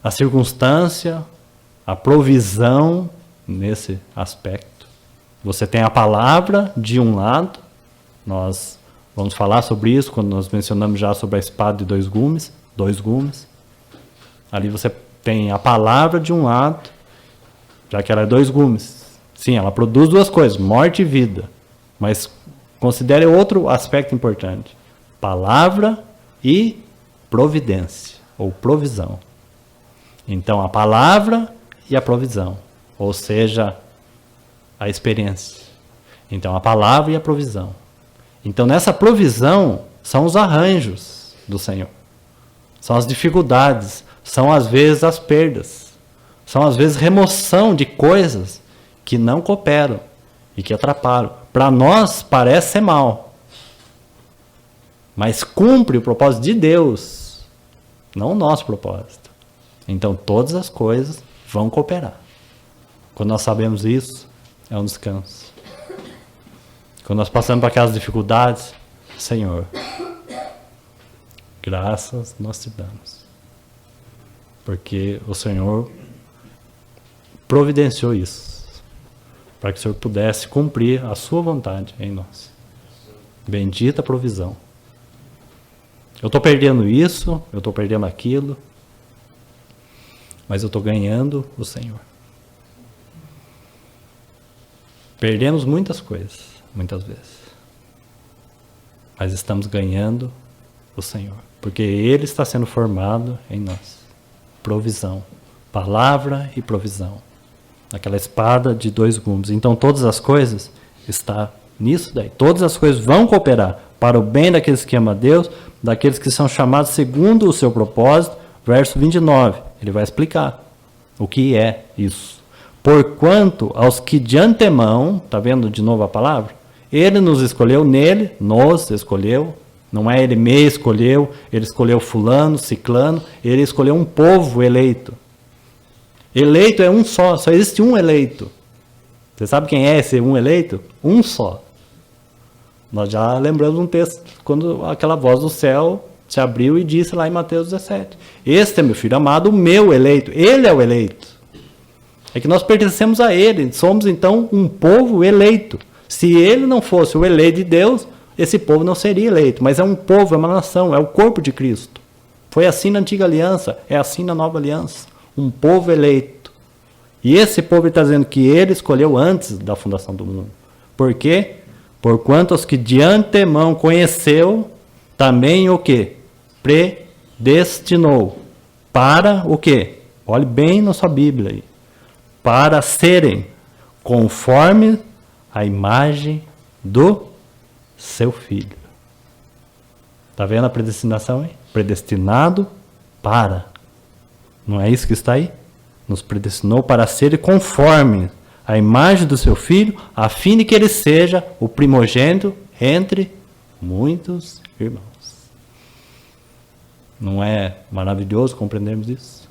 A circunstância, a provisão nesse aspecto. Você tem a palavra de um lado, nós vamos falar sobre isso quando nós mencionamos já sobre a espada de dois gumes. Ali você tem a palavra de um lado, já que ela é dois gumes. Sim, ela produz duas coisas, morte e vida. Mas considere outro aspecto importante. Palavra e providência, ou provisão. Então, a palavra e a provisão, ou seja, a experiência. Então, a palavra e a provisão. Então, nessa provisão, são os arranjos do Senhor. São as dificuldades, são às vezes as perdas. São às vezes remoção de coisas que não cooperam e que atrapalham. Para nós parece ser mal, mas cumpre o propósito de Deus, não o nosso propósito. Então todas as coisas vão cooperar. Quando nós sabemos isso, é um descanso. Quando nós passamos por aquelas dificuldades, Senhor, graças nós te damos, porque o Senhor providenciou isso, para que o Senhor pudesse cumprir a sua vontade em nós. Bendita provisão. Eu estou perdendo isso, eu estou perdendo aquilo, mas eu estou ganhando o Senhor. Perdemos muitas coisas, muitas vezes, mas estamos ganhando o Senhor, porque Ele está sendo formado em nós. Provisão, palavra e provisão. Aquela espada de dois gumes. Então todas as coisas está nisso daí. Todas as coisas vão cooperar para o bem daqueles que amam a Deus, daqueles que são chamados segundo o seu propósito. Verso 29, ele vai explicar o que é isso. Porquanto aos que de antemão, está vendo de novo a palavra? Ele nos escolheu, nele, nos escolheu. Não é ele me escolheu, ele escolheu fulano, ciclano, ele escolheu um povo eleito. Eleito é um só existe um eleito. Você sabe quem é esse um eleito? Um só. Nós já lembramos um texto, quando aquela voz do céu se abriu e disse lá em Mateus 17. Este é meu filho amado, o meu eleito. Ele é o eleito. É que nós pertencemos a ele, somos então um povo eleito. Se ele não fosse o eleito de Deus, esse povo não seria eleito. Mas é um povo, é uma nação, é o corpo de Cristo. Foi assim na antiga aliança, é assim na nova aliança. Um povo eleito. E esse povo está dizendo que ele escolheu antes da fundação do mundo. Por quê? Porquanto os que de antemão conheceu, também o quê? Predestinou. Para o quê? Olhe bem na sua Bíblia aí. Para serem conforme a imagem do seu Filho. Está vendo a predestinação aí? Predestinado para. Não é isso que está aí? Nos predestinou para ser conforme a imagem do seu Filho, a fim de que ele seja o primogênito entre muitos irmãos. Não é maravilhoso compreendermos isso?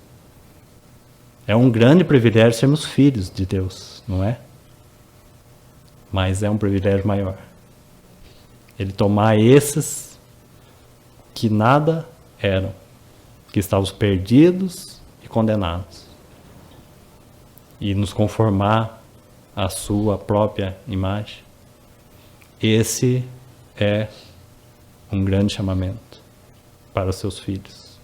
É um grande privilégio sermos filhos de Deus, não é? Mas é um privilégio maior. Ele tomar esses que nada eram, que estavam perdidos e condenados, e nos conformar à sua própria imagem. Esse é um grande chamamento para os seus filhos.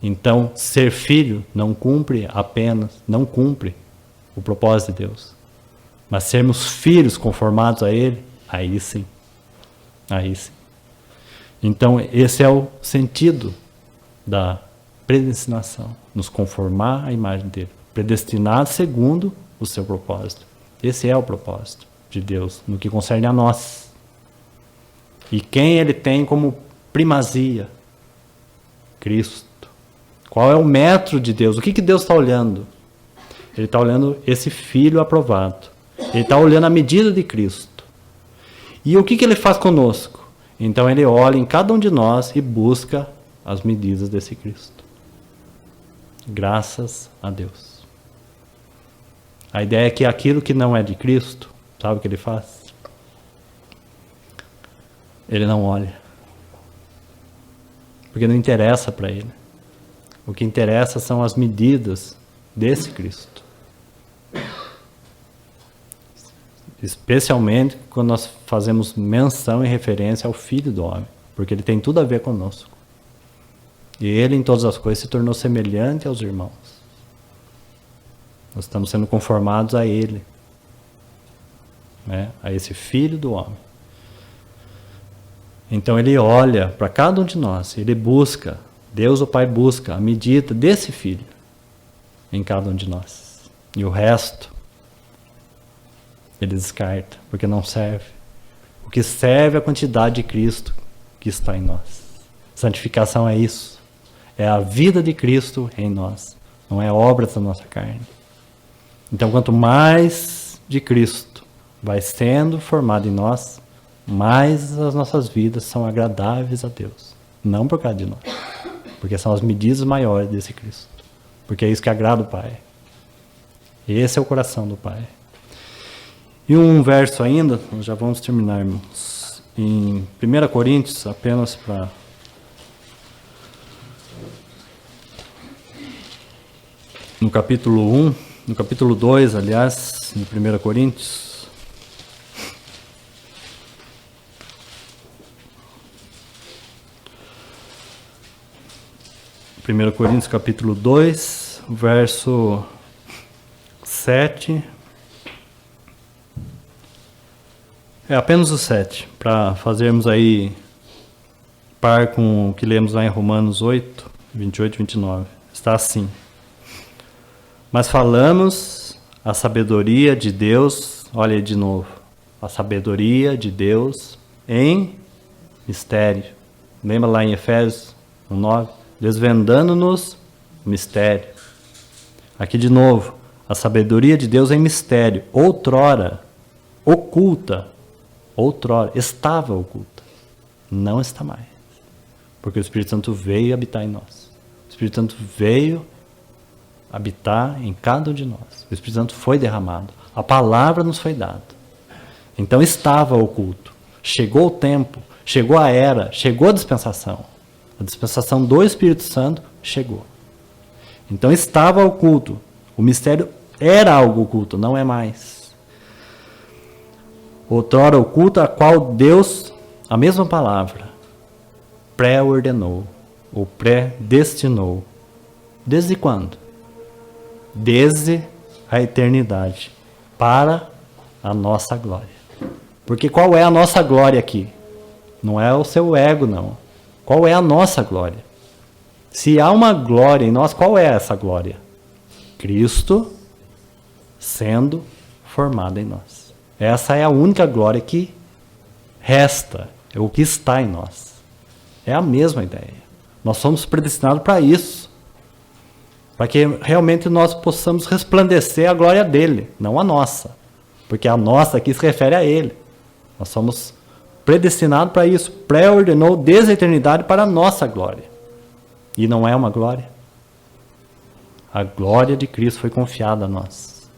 Então, ser filho não cumpre o propósito de Deus, mas sermos filhos conformados a Ele, aí sim. Então, esse é o sentido da predestinação, nos conformar à imagem dele. Predestinado segundo o seu propósito. Esse é o propósito de Deus no que concerne a nós. E quem ele tem como primazia? Cristo. Qual é o metro de Deus? O que Deus está olhando? Ele está olhando esse Filho aprovado. Ele está olhando a medida de Cristo. E o que ele faz conosco? Então ele olha em cada um de nós e busca as medidas desse Cristo. Graças a Deus. A ideia é que aquilo que não é de Cristo, sabe o que ele faz? Ele não olha. Porque não interessa para ele. O que interessa são as medidas desse Cristo. Especialmente quando nós fazemos menção e referência ao Filho do Homem. Porque ele tem tudo a ver conosco. E ele, em todas as coisas, se tornou semelhante aos irmãos. Nós estamos sendo conformados a ele. Né? A esse Filho do Homem. Então ele olha para cada um de nós. Ele busca, Deus o Pai busca a medida desse Filho em cada um de nós. E o resto ele descarta, porque não serve. O que serve é a quantidade de Cristo que está em nós. Santificação é isso. É a vida de Cristo em nós. Não é obra da nossa carne. Então, quanto mais de Cristo vai sendo formado em nós, mais as nossas vidas são agradáveis a Deus. Não por causa de nós. Porque são as medidas maiores desse Cristo. Porque é isso que agrada o Pai. Esse é o coração do Pai. E um verso ainda, nós já vamos terminar, irmãos. Em 1 Coríntios, apenas para... No capítulo 1, no capítulo 2, aliás, de 1 Coríntios. Primeira Coríntios, capítulo 2, verso 7. É apenas o 7, para fazermos aí par com o que lemos lá em Romanos 8, 28 e 29. Está assim: mas falamos a sabedoria de Deus, olha aí de novo, a sabedoria de Deus em mistério. Lembra lá em Efésios 9? Desvendando-nos o mistério. Aqui de novo, a sabedoria de Deus em mistério, outrora oculta, outrora estava oculta, não está mais. Porque o Espírito Santo veio habitar em nós. O Espírito Santo veio habitar em cada um de nós. O Espírito Santo foi derramado. A palavra nos foi dada. Então estava oculto. Chegou o tempo, chegou a era, chegou a dispensação. A dispensação do Espírito Santo chegou. Então estava oculto. O mistério era algo oculto, não é mais. Outrora oculta, a qual Deus, a mesma palavra, pré-ordenou, ou predestinou. Desde quando? Desde a eternidade, para a nossa glória. Porque qual é a nossa glória aqui? Não é o seu ego, não. Qual é a nossa glória? Se há uma glória em nós, qual é essa glória? Cristo sendo formado em nós. Essa é a única glória que resta, é o que está em nós. É a mesma ideia. Nós somos predestinados para isso. Para que realmente nós possamos resplandecer a glória dele, não a nossa. Porque a nossa aqui se refere a ele. Nós somos predestinados para isso. Pré-ordenou desde a eternidade para a nossa glória. E não é uma glória. A glória de Cristo foi confiada a nós.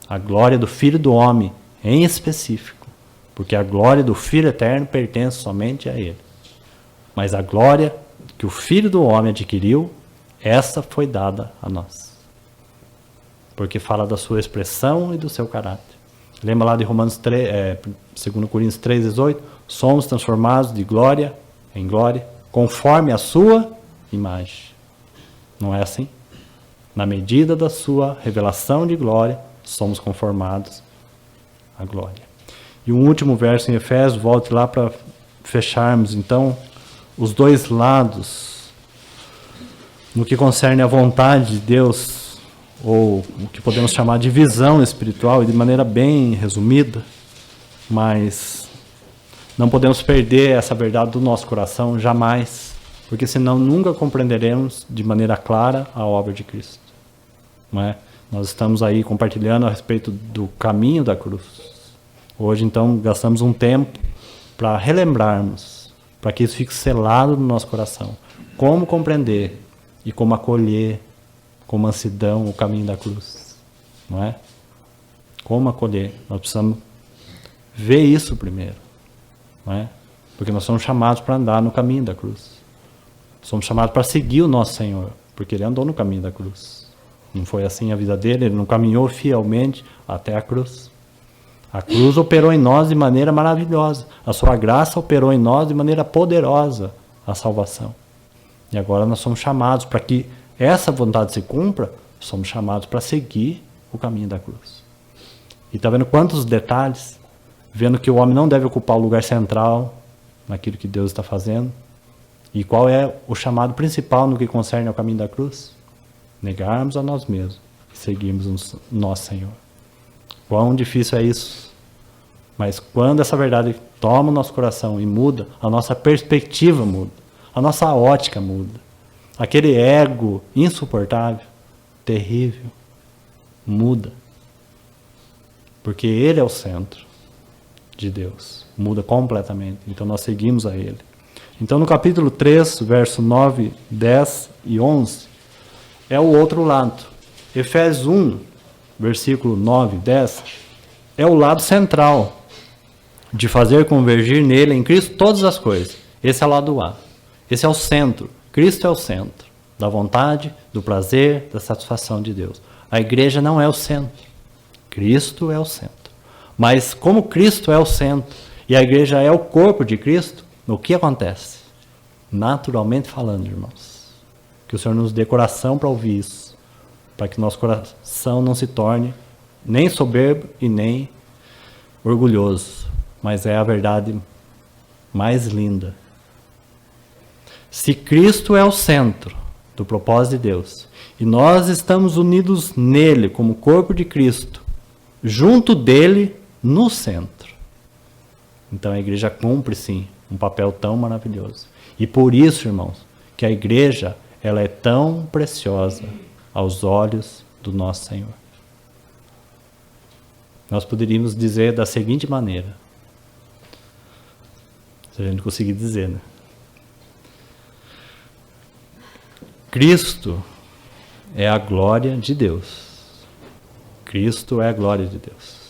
A glória do Filho do Homem, em específico. Porque a glória do Filho Eterno pertence somente a ele. Mas a glória que o Filho do Homem adquiriu, essa foi dada a nós. Porque fala da sua expressão e do seu caráter. Lembra lá de Romanos 3, 2 Coríntios 3, 18? Somos transformados de glória em glória, conforme a sua imagem. Não é assim? Na medida da sua revelação de glória, somos conformados à glória. E um último verso em Efésios, volte lá para fecharmos então os dois lados no que concerne a vontade de Deus ou o que podemos chamar de visão espiritual, e de maneira bem resumida, mas não podemos perder essa verdade do nosso coração jamais, porque senão nunca compreenderemos de maneira clara a obra de Cristo. Não é? Nós estamos aí compartilhando a respeito do caminho da cruz. Hoje, então, gastamos um tempo para relembrarmos, para que isso fique selado no nosso coração. Como compreender e como acolher com mansidão o caminho da cruz. Não é? Como acolher? Nós precisamos ver isso primeiro. Não é? Porque nós somos chamados para andar no caminho da cruz. Somos chamados para seguir o nosso Senhor, porque Ele andou no caminho da cruz. Não foi assim a vida dele, Ele não caminhou fielmente até a cruz. A cruz operou em nós de maneira maravilhosa. A sua graça operou em nós de maneira poderosa a salvação. E agora nós somos chamados para que essa vontade se cumpra, somos chamados para seguir o caminho da cruz. E está vendo quantos detalhes? Vendo que o homem não deve ocupar o lugar central naquilo que Deus está fazendo. E qual é o chamado principal no que concerne ao caminho da cruz? Negarmos a nós mesmos e seguirmos o nosso Senhor. Quão difícil é isso. Mas quando essa verdade toma o nosso coração e muda, a nossa perspectiva muda. A nossa ótica muda. Aquele ego insuportável, terrível, muda. Porque Ele é o centro de Deus. Muda completamente. Então nós seguimos a Ele. Então no capítulo 3, verso 9, 10 e 11, é o outro lado. Efésios 1, versículo 9 e 10, é o lado central de fazer convergir nele, em Cristo, todas as coisas. Esse é o lado A. Esse é o centro. Cristo é o centro da vontade, do prazer, da satisfação de Deus. A igreja não é o centro. Cristo é o centro. Mas como Cristo é o centro e a igreja é o corpo de Cristo, o que acontece? Naturalmente falando, irmãos, que o Senhor nos dê coração para ouvir isso, para que nosso coração não se torne nem soberbo e nem orgulhoso, mas é a verdade mais linda. Se Cristo é o centro do propósito de Deus, e nós estamos unidos nele como corpo de Cristo, junto dele no centro, então a igreja cumpre sim um papel tão maravilhoso. E por isso, irmãos, que a igreja ela é tão preciosa aos olhos do nosso Senhor. Nós poderíamos dizer da seguinte maneira, se a gente conseguir dizer, né? Cristo é a glória de Deus. Cristo é a glória de Deus.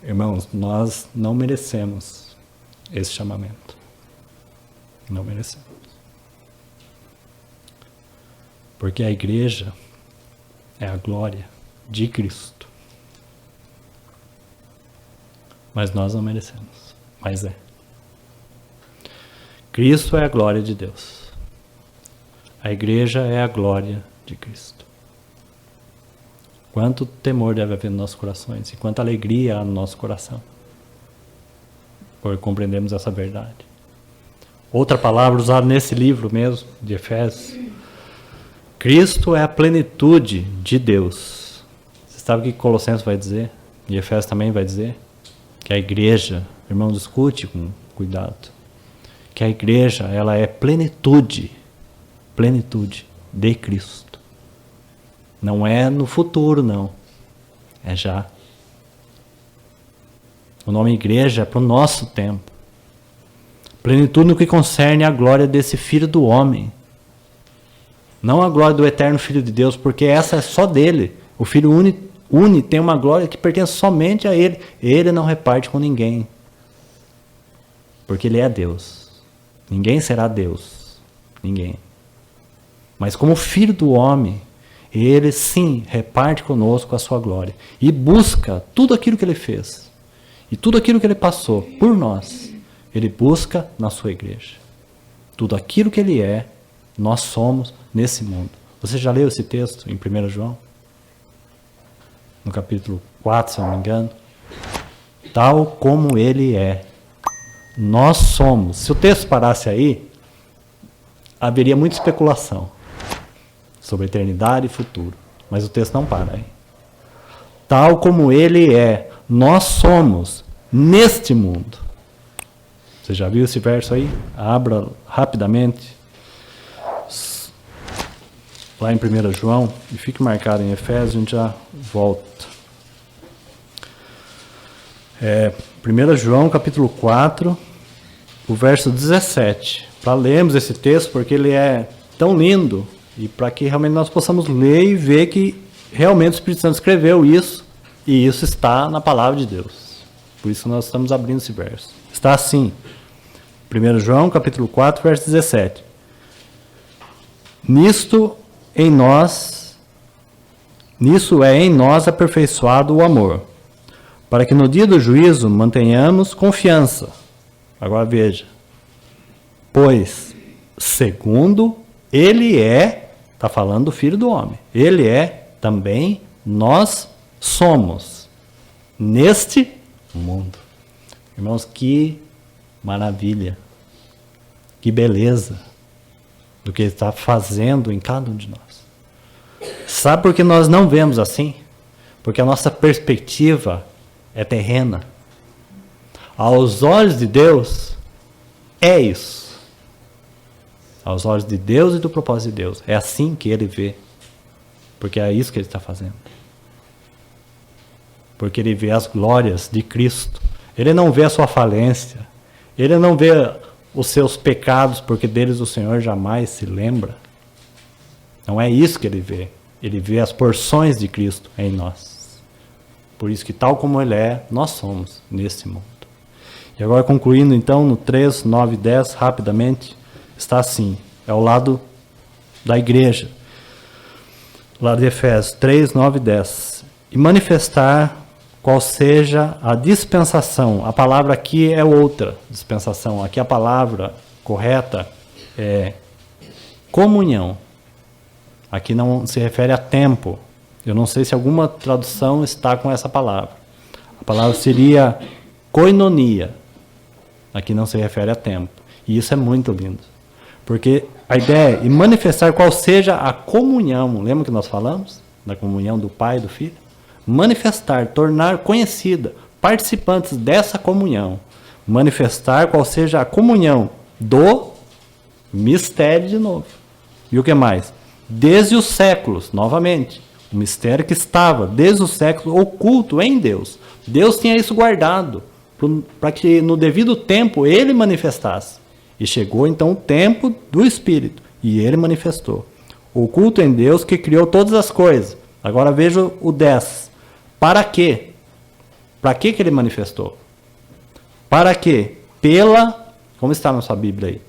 Irmãos, nós não merecemos esse chamamento. Não merecemos. Porque a igreja é a glória de Cristo. Mas nós não merecemos. Mas é. Cristo é a glória de Deus. A igreja é a glória de Cristo. Quanto temor deve haver nos nossos corações e quanta alegria há no nosso coração por compreendermos essa verdade. Outra palavra usada nesse livro mesmo, de Efésios. Cristo é a plenitude de Deus. Você sabe o que Colossenses vai dizer? E Efésios também vai dizer? Que a igreja, irmão, discute com cuidado, que a igreja ela é plenitude de Cristo. Não é no futuro, não. É já. O nome igreja é para o nosso tempo. Plenitude no que concerne a glória desse Filho do homem. Não a glória do eterno Filho de Deus, porque essa é só dele. O Filho une tem uma glória que pertence somente a ele. Ele não reparte com ninguém. Porque ele é Deus. Ninguém será Deus. Ninguém. Mas como Filho do homem, ele sim reparte conosco a sua glória. E busca tudo aquilo que ele fez. E tudo aquilo que ele passou por nós. Ele busca na sua igreja. Tudo aquilo que ele é, nós somos nesse mundo. Você já leu esse texto em 1 João? No capítulo 4, se eu não me engano. Tal como ele é. Nós somos. Se o texto parasse aí, haveria muita especulação sobre eternidade e futuro. Mas o texto não para aí. Tal como ele é, nós somos neste mundo. Você já viu esse verso aí? Abra rapidamente. Lá em 1 João, e fique marcado em Efésios, a gente já volta. 1 João, capítulo 4, o verso 17. Para lermos esse texto, porque ele é tão lindo, e para que realmente nós possamos ler e ver que realmente o Espírito Santo escreveu isso, e isso está na palavra de Deus. Por isso nós estamos abrindo esse verso. Está assim, 1 João, capítulo 4, verso 17. Nisto é em nós aperfeiçoado o amor, para que no dia do juízo mantenhamos confiança. Agora veja. Pois, segundo ele está falando do Filho do Homem, ele é também, nós somos neste mundo. Irmãos, que maravilha, que beleza do que ele está fazendo em cada um de nós. Sabe por que nós não vemos assim? Porque a nossa perspectiva é terrena. Aos olhos de Deus, é isso. Aos olhos de Deus e do propósito de Deus. É assim que ele vê. Porque é isso que ele está fazendo. Porque ele vê as glórias de Cristo. Ele não vê a sua falência. Ele não vê os seus pecados, porque deles o Senhor jamais se lembra. Não é isso que ele vê. Ele vê as porções de Cristo em nós. Por isso que tal como ele é, nós somos nesse mundo. E agora concluindo então no 3, 9 e 10, rapidamente, está assim. É o lado da igreja. O lado de Efésios 3, 9 e 10. E manifestar qual seja a dispensação. A palavra aqui é outra dispensação. Aqui a palavra correta é comunhão. Aqui não se refere a tempo. Eu não sei se alguma tradução está com essa palavra. A palavra seria koinonia. Aqui não se refere a tempo. E isso é muito lindo. Porque a ideia é manifestar qual seja a comunhão. Lembra que nós falamos? Da comunhão do Pai e do Filho? Manifestar, tornar conhecida, participantes dessa comunhão. Manifestar qual seja a comunhão do mistério de novo. E o que mais? Desde os séculos, novamente. O mistério que estava desde os séculos oculto em Deus. Deus tinha isso guardado para que no devido tempo ele manifestasse. E chegou então o tempo do Espírito e ele manifestou. Oculto em Deus que criou todas as coisas. Agora veja o 10. Para quê? Para que ele manifestou? Para quê? Como está na sua Bíblia aí?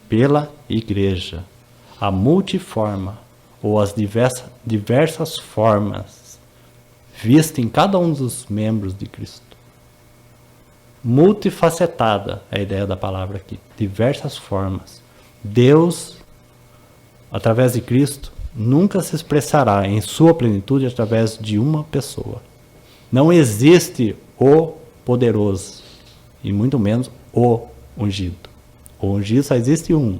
Pela igreja. A multiforma, ou as diversas formas, vista em cada um dos membros de Cristo. Multifacetada é a ideia da palavra aqui. Diversas formas. Deus, através de Cristo, nunca se expressará em sua plenitude através de uma pessoa. Não existe o poderoso, e muito menos o ungido. O ungido só existe um.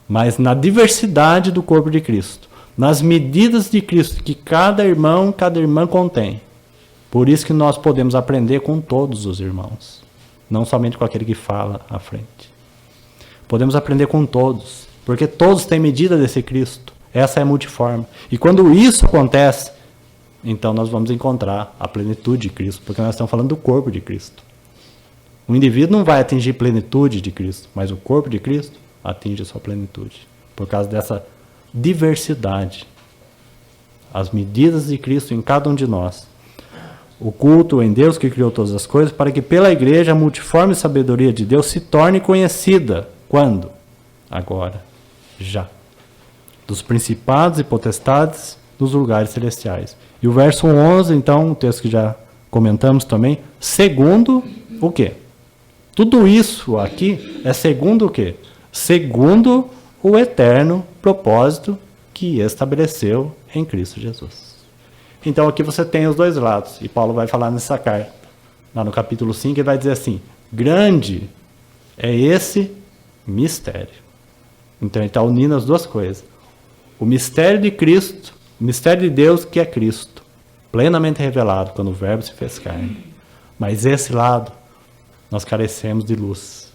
Mas na diversidade do corpo de Cristo, nas medidas de Cristo que cada irmã contém. Por isso que nós podemos aprender com todos os irmãos, não somente com aquele que fala à frente. Podemos aprender com todos, porque todos têm medida desse Cristo. Essa é a multiforme. E quando isso acontece, então nós vamos encontrar a plenitude de Cristo, porque nós estamos falando do corpo de Cristo. O indivíduo não vai atingir plenitude de Cristo, mas o corpo de Cristo atinge a sua plenitude, por causa dessa diversidade. As medidas de Cristo em cada um de nós. O culto em Deus que criou todas as coisas, para que pela igreja a multiforme sabedoria de Deus se torne conhecida. Quando? Agora. Já. Dos principados e potestades dos lugares celestiais. E o verso 11, então, um texto que já comentamos também, segundo o quê? Tudo isso aqui é segundo o quê? Segundo o eterno propósito que estabeleceu em Cristo Jesus. Então aqui você tem os dois lados, e Paulo vai falar nessa carta, lá no capítulo 5, ele vai dizer assim, grande é esse mistério. Então ele está unindo as duas coisas. o mistério de Cristo, o mistério de Deus que é Cristo, plenamente revelado quando o Verbo se fez carne. Mas esse lado, nós carecemos de luz,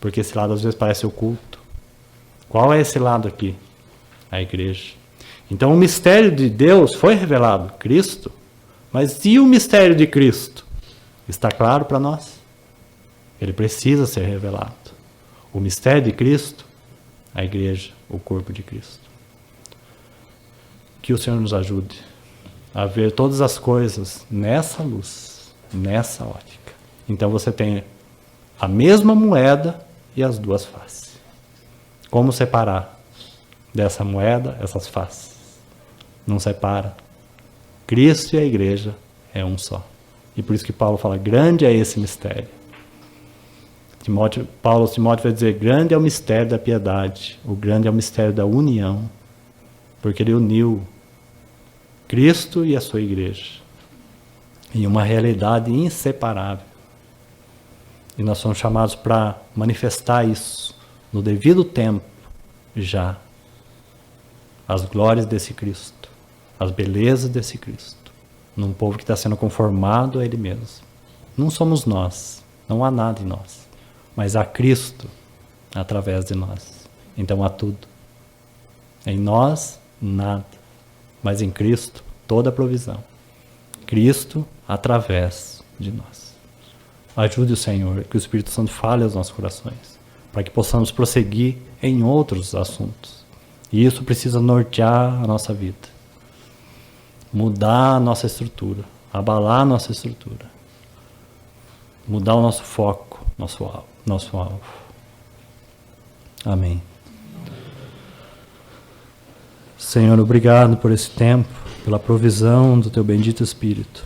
porque esse lado às vezes parece oculto. Qual é esse lado aqui? A igreja. Então o mistério de Deus foi revelado, Cristo, mas e o mistério de Cristo? Está claro para nós? Ele precisa ser revelado. O mistério de Cristo, a igreja, o corpo de Cristo. Que o Senhor nos ajude a ver todas as coisas nessa luz, nessa ótica. Então você tem a mesma moeda e as duas faces. Como separar dessa moeda essas faces? Não separa. Cristo e a igreja é um só. E por isso que Paulo fala, grande é esse mistério. Timóteo vai dizer, grande é o mistério da piedade, o grande é o mistério da união, porque ele uniu Cristo e a sua igreja em uma realidade inseparável. E nós somos chamados para manifestar isso no devido tempo, já. As glórias desse Cristo, as belezas desse Cristo, num povo que está sendo conformado a Ele mesmo. Não somos nós, não há nada em nós, mas há Cristo através de nós. Então há tudo. Em nós, nada, mas em Cristo, toda a provisão. Cristo através de nós. Ajude o Senhor, que o Espírito Santo fale aos nossos corações, para que possamos prosseguir em outros assuntos. E isso precisa nortear a nossa vida, mudar a nossa estrutura, abalar a nossa estrutura, mudar o nosso foco, nosso alvo. Amém. Senhor, obrigado por esse tempo, pela provisão do Teu bendito Espírito.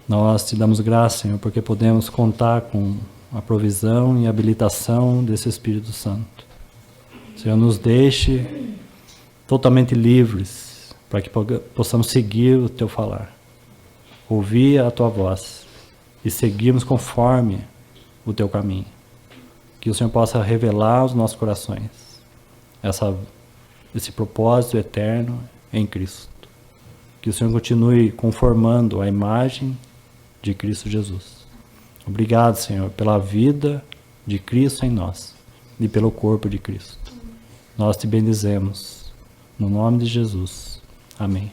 Nós Te damos graça, Senhor, porque podemos contar com a provisão e a habilitação desse Espírito Santo. Senhor, nos deixe totalmente livres, para que possamos seguir o Teu falar, ouvir a Tua voz e seguirmos conforme o Teu caminho. Que o Senhor possa revelar aos nossos corações esse propósito eterno em Cristo. Que o Senhor continue conformando a imagem de Cristo Jesus. Obrigado, Senhor, pela vida de Cristo em nós e pelo corpo de Cristo. Nós Te bendizemos. No nome de Jesus. Amém.